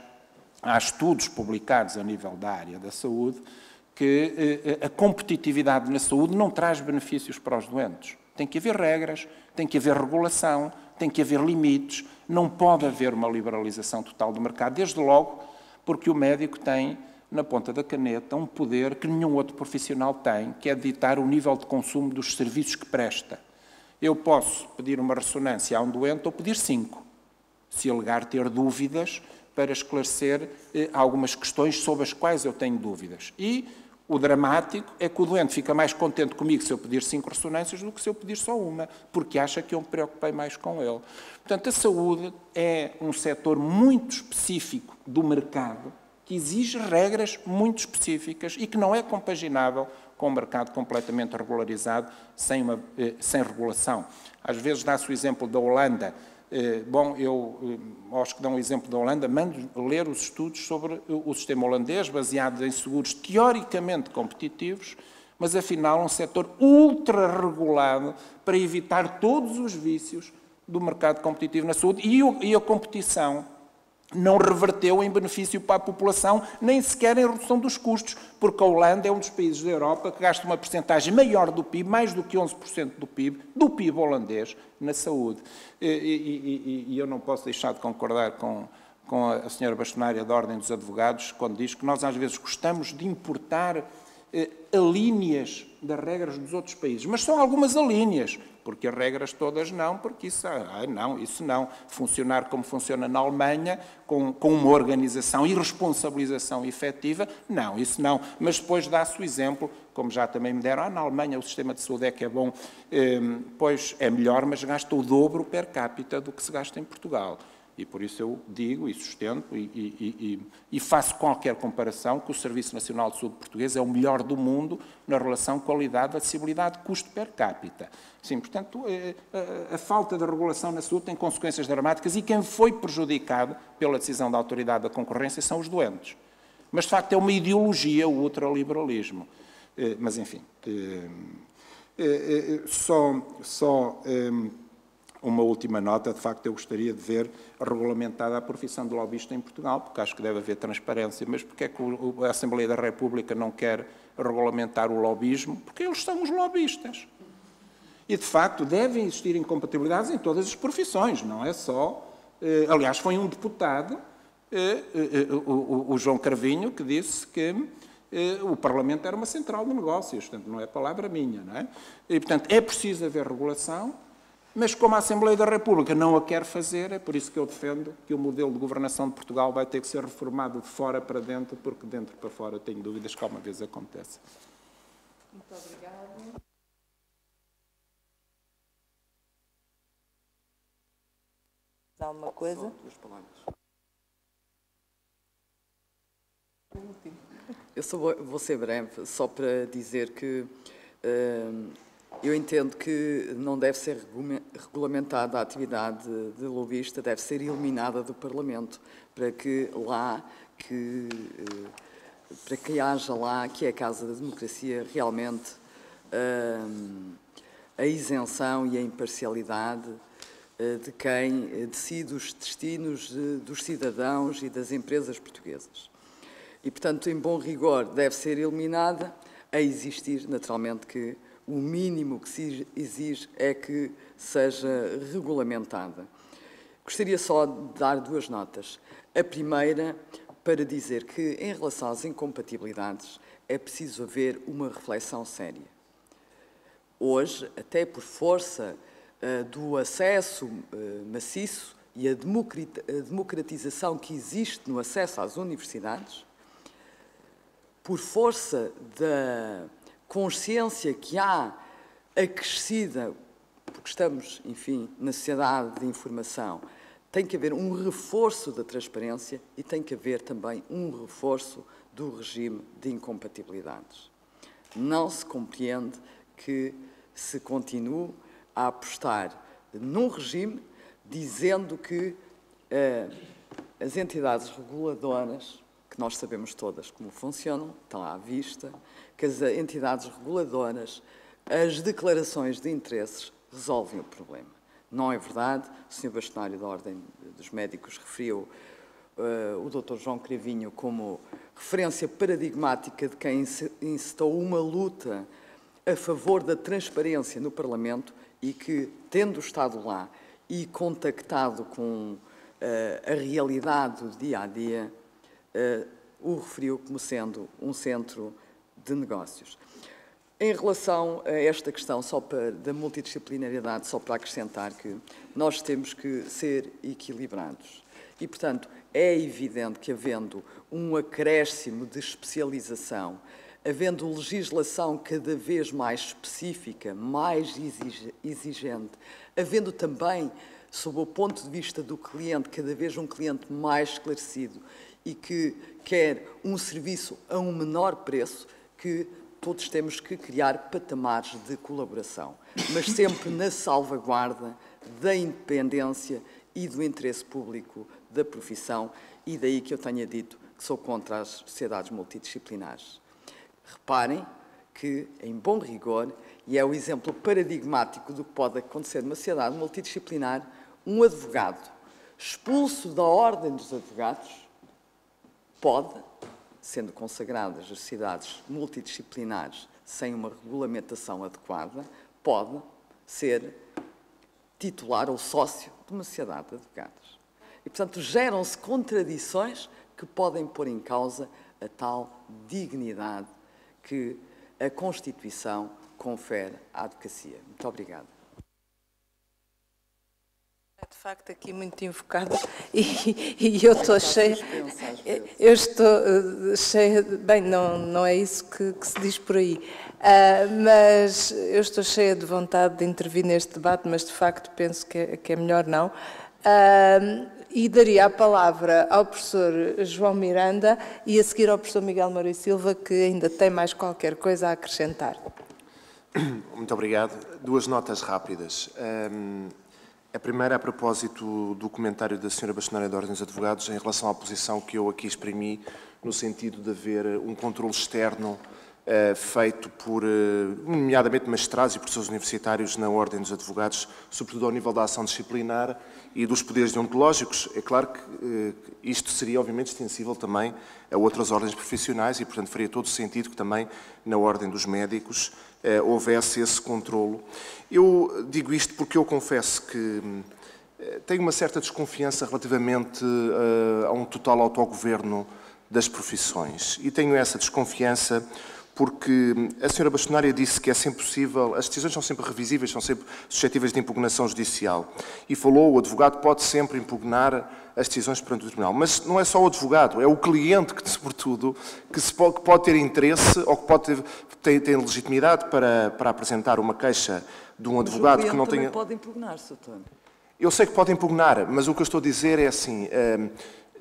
há estudos publicados a nível da área da saúde que a competitividade na saúde não traz benefícios para os doentes. Tem que haver regras, tem que haver regulação, tem que haver limites, não pode haver uma liberalização total do mercado, desde logo porque o médico tem na ponta da caneta um poder que nenhum outro profissional tem, que é ditar o nível de consumo dos serviços que presta. Eu posso pedir uma ressonância a um doente ou pedir 5, se alegar ter dúvidas para esclarecer algumas questões sobre as quais eu tenho dúvidas. E o dramático é que o doente fica mais contente comigo se eu pedir 5 ressonâncias do que se eu pedir só uma, porque acha que eu me preocupei mais com ele. Portanto, a saúde é um setor muito específico do mercado, que exige regras muito específicas e que não é compaginável com um mercado completamente regularizado, sem regulação. Às vezes dá-se o exemplo da Holanda. Eu acho que dão o exemplo da Holanda, mando ler os estudos sobre o sistema holandês, baseado em seguros teoricamente competitivos, mas afinal um setor ultra-regulado para evitar todos os vícios do mercado competitivo na saúde, e a competição não reverteu em benefício para a população, nem sequer em redução dos custos, porque a Holanda é um dos países da Europa que gasta uma percentagem maior do PIB, mais do que 11% do PIB holandês, na saúde. E eu não posso deixar de concordar com a senhora bastonária da Ordem dos Advogados, quando diz que nós às vezes gostamos de importar alíneas das regras dos outros países, mas são algumas alíneas, porque as regras todas não, porque isso não. Funcionar como funciona na Alemanha, com uma organização e responsabilização efetiva, não, isso não. Mas depois dá-se o exemplo, como já também me deram, na Alemanha o sistema de saúde é que é bom, pois é melhor, mas gasta o dobro per capita do que se gasta em Portugal. E por isso eu digo e sustento e faço qualquer comparação que o Serviço Nacional de Saúde português é o melhor do mundo na relação qualidade, acessibilidade, custo per capita. Sim, portanto, a falta de regulação na saúde tem consequências dramáticas e quem foi prejudicado pela decisão da Autoridade da Concorrência são os doentes. Mas, de facto, é uma ideologia o ultraliberalismo. Mas, enfim, uma última nota, de facto eu gostaria de ver regulamentada a profissão de lobista em Portugal, porque acho que deve haver transparência, mas porque é que a Assembleia da República não quer regulamentar o lobismo? Porque eles são os lobistas. E, de facto, devem existir incompatibilidades em todas as profissões, não é só... Aliás, foi um deputado, o João Carvinho, que disse que o Parlamento era uma central de negócios, portanto, não é palavra minha, não é? E, portanto, é preciso haver regulação, mas como a Assembleia da República não a quer fazer, é por isso que eu defendo que o modelo de governação de Portugal vai ter que ser reformado de fora para dentro, porque de dentro para fora tenho dúvidas que alguma vez acontece. Muito obrigada. Alguma coisa? Só 2 palavras. Eu vou ser breve, só para dizer que eu entendo que não deve ser regulamentada a atividade de lobista, deve ser eliminada do Parlamento, para que haja lá, que é a Casa da Democracia, realmente a isenção e a imparcialidade de quem decide os destinos dos cidadãos e das empresas portuguesas. E, portanto, em bom rigor, deve ser eliminada, a existir, naturalmente, que o mínimo que se exige é que seja regulamentada. Gostaria só de dar 2 notas. A primeira, para dizer que, em relação às incompatibilidades, é preciso haver uma reflexão séria. Hoje, até por força do acesso maciço e a democratização que existe no acesso às universidades, por força da consciência que há acrescida, porque estamos, enfim, na sociedade de informação, tem que haver um reforço da transparência e tem que haver também um reforço do regime de incompatibilidades. Não se compreende que se continue a apostar num regime dizendo que as entidades reguladoras, que nós sabemos todas como funcionam, estão à vista, que as entidades reguladoras, as declarações de interesses resolvem o problema. Não é verdade. O Sr. Bastonário da Ordem dos Médicos referiu o Dr. João Cravinho como referência paradigmática de quem incitou uma luta a favor da transparência no Parlamento e que, tendo estado lá e contactado com a realidade do dia-a-dia, o referiu como sendo um centro de negócios. Em relação a esta questão da multidisciplinariedade, só para acrescentar que nós temos que ser equilibrados. E, portanto, é evidente que, havendo um acréscimo de especialização, havendo legislação cada vez mais específica, mais exigente, havendo também, sob o ponto de vista do cliente, cada vez um cliente mais esclarecido e que quer um serviço a um menor preço, que todos temos que criar patamares de colaboração, mas sempre na salvaguarda da independência e do interesse público da profissão, e daí que eu tenha dito que sou contra as sociedades multidisciplinares. Reparem que, em bom rigor, e é o exemplo paradigmático do que pode acontecer numa sociedade multidisciplinar, um advogado expulso da Ordem dos Advogados pode, sendo consagradas as sociedades multidisciplinares sem uma regulamentação adequada, pode ser titular ou sócio de uma sociedade de advogados. E, portanto, geram-se contradições que podem pôr em causa a tal dignidade que a Constituição confere à advocacia. Muito obrigada. De facto, aqui muito invocada e eu estou cheia. Eu estou cheia. Bem, não é isso que se diz por aí. Mas eu estou cheia de vontade de intervir neste debate, mas de facto penso que é melhor não. E daria a palavra ao professor João Miranda e a seguir ao professor Miguel Moura e Silva, que ainda tem mais qualquer coisa a acrescentar. Muito obrigado. 2 notas rápidas. A primeira a propósito do comentário da Sra. Bastonária da Ordem dos Advogados em relação à posição que eu aqui exprimi, no sentido de haver um controle externo feito por, nomeadamente, magistrados e professores universitários na Ordem dos Advogados, sobretudo ao nível da ação disciplinar e dos poderes deontológicos. É claro que isto seria, obviamente, extensível também a outras ordens profissionais e, portanto, faria todo o sentido que também na Ordem dos Médicos houvesse esse controlo. Eu digo isto porque eu confesso que tenho uma certa desconfiança relativamente a um total autogoverno das profissões. E tenho essa desconfiança porque a Sra. Bastonária disse que é sempre possível, as decisões são sempre revisíveis, são sempre suscetíveis de impugnação judicial. E falou, o advogado pode sempre impugnar as decisões perante o tribunal. Mas não é só o advogado, é o cliente que, sobretudo, que pode ter interesse ou que pode ter legitimidade para apresentar uma queixa de um advogado que não tenha... Mas o cliente também pode impugnar, Sr. António. Eu sei que pode impugnar, mas o que eu estou a dizer é assim...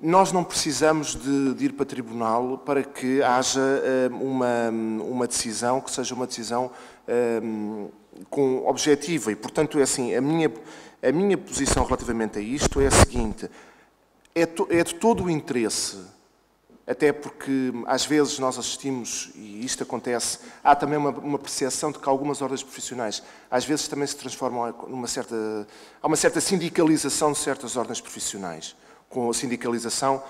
Nós não precisamos de ir para tribunal para que haja uma decisão que seja uma decisão objetiva. E, portanto, é assim, a minha posição relativamente a isto é a seguinte. É de todo o interesse até porque às vezes nós assistimos, e isto acontece, há também uma percepção de que algumas ordens profissionais às vezes também se transformam há uma certa sindicalização de certas ordens profissionais, com a sindicalização,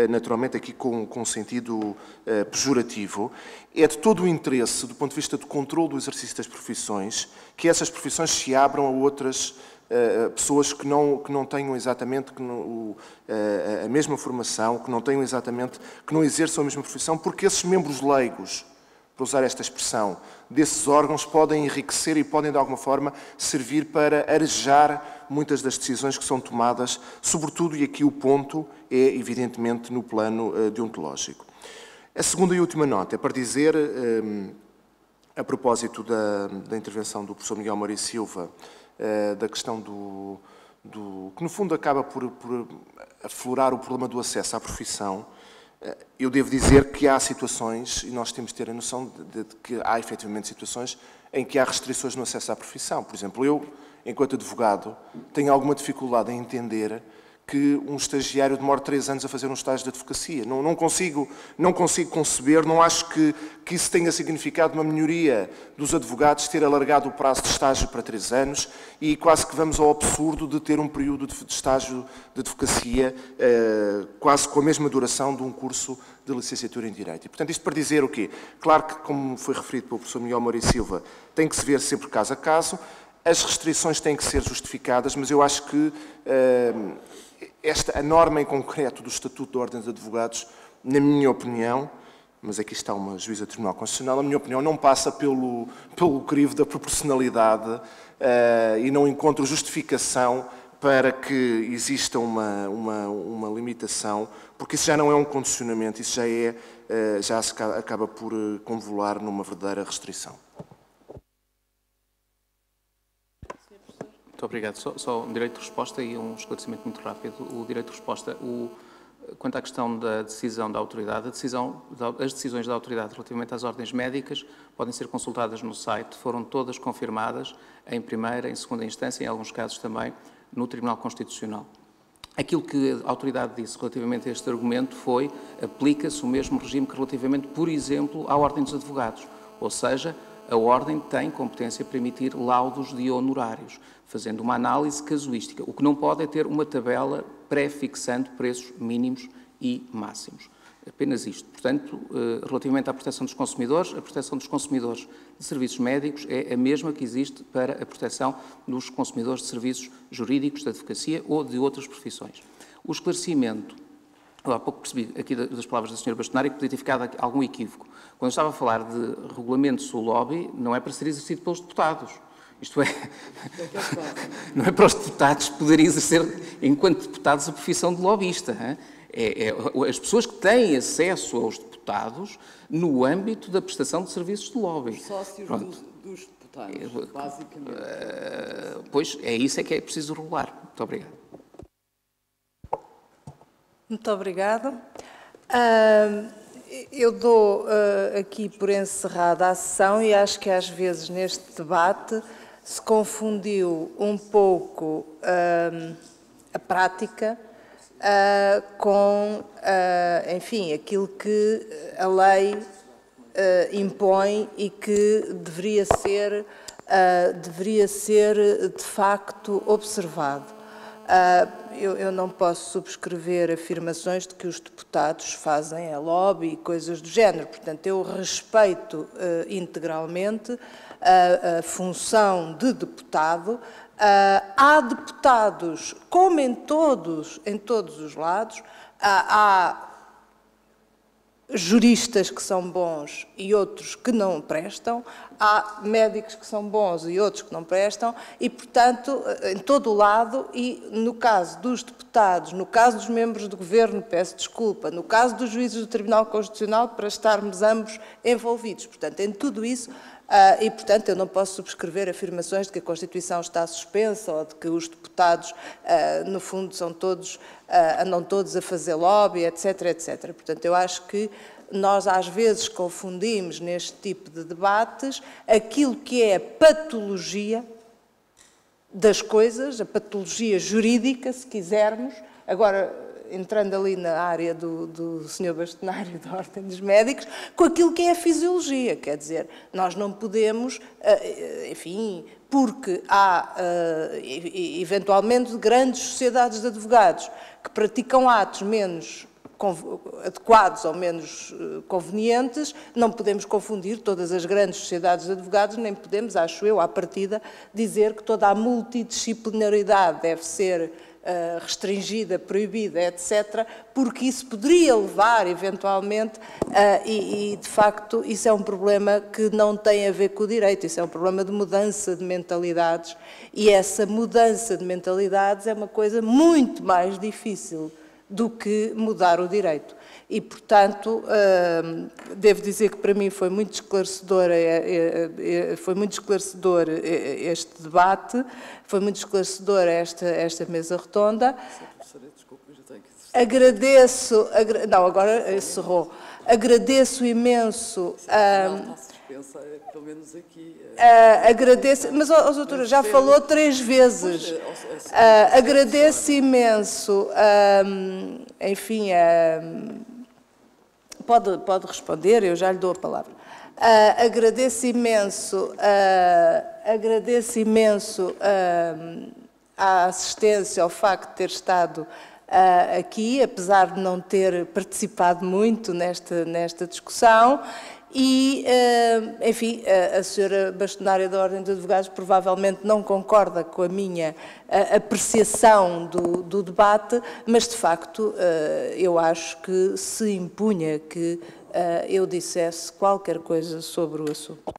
naturalmente, aqui com um sentido pejorativo. É de todo o interesse, do ponto de vista do controle do exercício das profissões, que essas profissões se abram a outras pessoas que não tenham exatamente a mesma formação, que não exerçam a mesma profissão, porque esses membros leigos, para usar esta expressão, desses órgãos podem enriquecer e podem, de alguma forma, servir para arejar muitas das decisões que são tomadas, sobretudo, e aqui o ponto é, evidentemente, no plano deontológico. A segunda e última nota é para dizer, a propósito da intervenção do professor Miguel Moura e Silva, da questão que no fundo acaba por aflorar o problema do acesso à profissão, eu devo dizer que há situações, e nós temos de ter a noção de que há efetivamente situações em que há restrições no acesso à profissão. Por exemplo, eu, enquanto advogado, tenho alguma dificuldade em entender que um estagiário demora 3 anos a fazer um estágio de advocacia. Não consigo conceber, não acho que isso tenha significado uma melhoria dos advogados ter alargado o prazo de estágio para 3 anos e quase que vamos ao absurdo de ter um período de estágio de advocacia quase com a mesma duração de um curso de licenciatura em Direito. E, portanto, isto para dizer o quê? Claro que, como foi referido pelo professor Miguel Moura e Silva, tem que se ver sempre caso a caso, as restrições têm que ser justificadas, mas eu acho que a norma em concreto do Estatuto da Ordem dos Advogados, na minha opinião, mas aqui está uma juíza do Tribunal Constitucional, na minha opinião, não passa pelo crivo da proporcionalidade e não encontro justificação para que exista uma limitação, porque isso já não é um condicionamento, isso já se acaba por convolar numa verdadeira restrição. Muito obrigado. Só um direito de resposta e um esclarecimento muito rápido. O direito de resposta, quanto à questão da decisão da autoridade, as decisões da autoridade relativamente às ordens médicas podem ser consultadas no site, foram todas confirmadas em primeira, em segunda instância, em alguns casos também no Tribunal Constitucional. Aquilo que a autoridade disse relativamente a este argumento foi aplica-se o mesmo regime que relativamente, por exemplo, à Ordem dos Advogados, ou seja, a Ordem tem competência para emitir laudos de honorários, fazendo uma análise casuística. O que não pode é ter uma tabela pré-fixando preços mínimos e máximos. Apenas isto. Portanto, relativamente à proteção dos consumidores, a proteção dos consumidores de serviços médicos é a mesma que existe para a proteção dos consumidores de serviços jurídicos, de advocacia ou de outras profissões. O esclarecimento, eu há pouco percebi aqui das palavras da Sra. Bastonária que podia ter ficado algum equívoco. Quando eu estava a falar de regulamento sobre o lobby, não é para ser exercido pelos deputados. Isto é, não é para os deputados poderem exercer, enquanto deputados, a profissão de lobbyista. As pessoas que têm acesso aos deputados no âmbito da prestação de serviços de lobby. Os sócios dos deputados, basicamente. Pois, isso é que é preciso regular. Muito obrigado. Muito obrigada. Eu dou aqui por encerrada a sessão e acho que às vezes neste debate se confundiu um pouco a prática com, enfim, aquilo que a lei impõe e que deveria ser de facto observado. Eu não posso subscrever afirmações de que os deputados fazem a lobby e coisas do género. Portanto, eu respeito integralmente a função de deputado. Há deputados, como em todos os lados, há juristas que são bons e outros que não prestam, há médicos que são bons e outros que não prestam e, portanto, em todo o lado, e no caso dos deputados, no caso dos membros do Governo, peço desculpa, no caso dos juízes do Tribunal Constitucional, para estarmos ambos envolvidos. Portanto, em tudo isso, e, portanto, eu não posso subscrever afirmações de que a Constituição está suspensa ou de que os deputados, no fundo, andam todos a fazer lobby, etc, etc. Portanto, eu acho que nós, às vezes, confundimos neste tipo de debates aquilo que é a patologia das coisas, a patologia jurídica, se quisermos. Agora, entrando ali na área do Sr. Bastonário da Ordem dos Médicos, com aquilo que é a fisiologia. Quer dizer, nós não podemos, enfim, porque há, eventualmente, grandes sociedades de advogados que praticam atos menos adequados ou menos convenientes, não podemos confundir todas as grandes sociedades de advogados, nem podemos, acho eu, à partida, dizer que toda a multidisciplinaridade deve ser restringida, proibida, etc., porque isso poderia levar, eventualmente, e de facto isso é um problema que não tem a ver com o direito, isso é um problema de mudança de mentalidades, e essa mudança de mentalidades é uma coisa muito mais difícil do que mudar o direito. E, portanto, devo dizer que para mim foi muito esclarecedor este debate, foi muito esclarecedora esta mesa redonda. Agradeço, não, agora encerrou. Agradeço imenso. Pelo menos aqui. Agradeço, mas a doutora já falou 3 vezes. Agradeço imenso, enfim, pode responder, eu já lhe dou a palavra. Agradeço imenso a assistência, ao facto de ter estado aqui, apesar de não ter participado muito nesta discussão. E, enfim, a senhora bastonária da Ordem dos Advogados provavelmente não concorda com a minha apreciação do debate, mas, de facto, eu acho que se impunha que eu dissesse qualquer coisa sobre o assunto.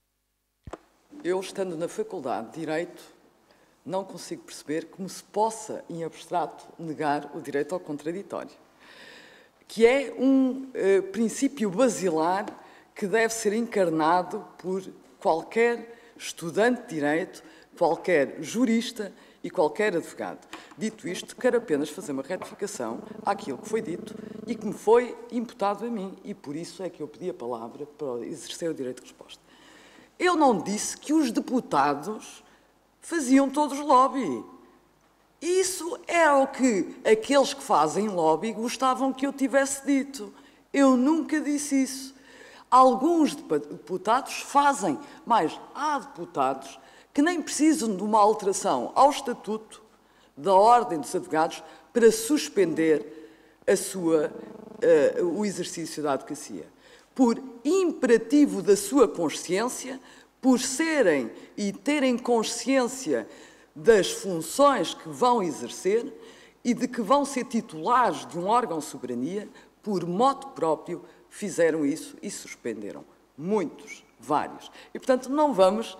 Eu, estando na Faculdade de Direito, não consigo perceber como se possa, em abstrato, negar o direito ao contraditório, que é um princípio basilar que deve ser encarnado por qualquer estudante de direito, qualquer jurista e qualquer advogado. Dito isto, quero apenas fazer uma retificação àquilo que foi dito e que me foi imputado a mim, e por isso é que eu pedi a palavra para exercer o direito de resposta. Eu não disse que os deputados faziam todos lobby. Isso era o que aqueles que fazem lobby gostavam que eu tivesse dito. Eu nunca disse isso. Alguns deputados fazem, mas há deputados que nem precisam de uma alteração ao Estatuto da Ordem dos Advogados para suspender o exercício da advocacia. Por imperativo da sua consciência, por serem e terem consciência das funções que vão exercer e de que vão ser titulares de um órgão de soberania, por moto próprio, fizeram isso e suspenderam. Muitos, vários. E, portanto, não vamos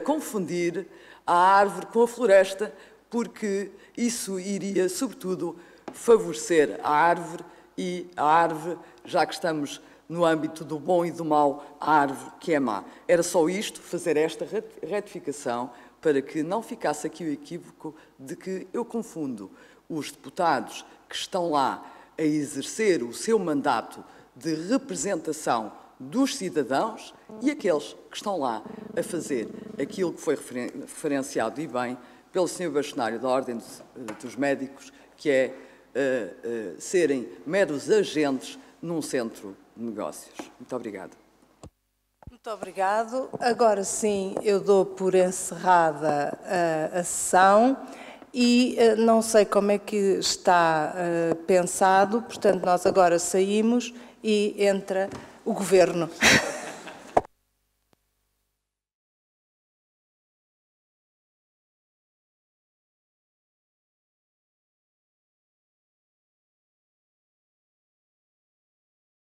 confundir a árvore com a floresta, porque isso iria, sobretudo, favorecer a árvore e a árvore, já que estamos no âmbito do bom e do mau, a árvore que é má. Era só isto, fazer esta retificação, para que não ficasse aqui o equívoco de que eu confundo os deputados que estão lá a exercer o seu mandato de representação dos cidadãos e aqueles que estão lá a fazer aquilo que foi referenciado e bem pelo Sr. Bastonário da Ordem dos Médicos, que é serem meros agentes num centro de negócios. Muito obrigada. Muito obrigado. Agora sim, eu dou por encerrada a sessão e não sei como é que está pensado, portanto, nós agora saímos e entra o Governo.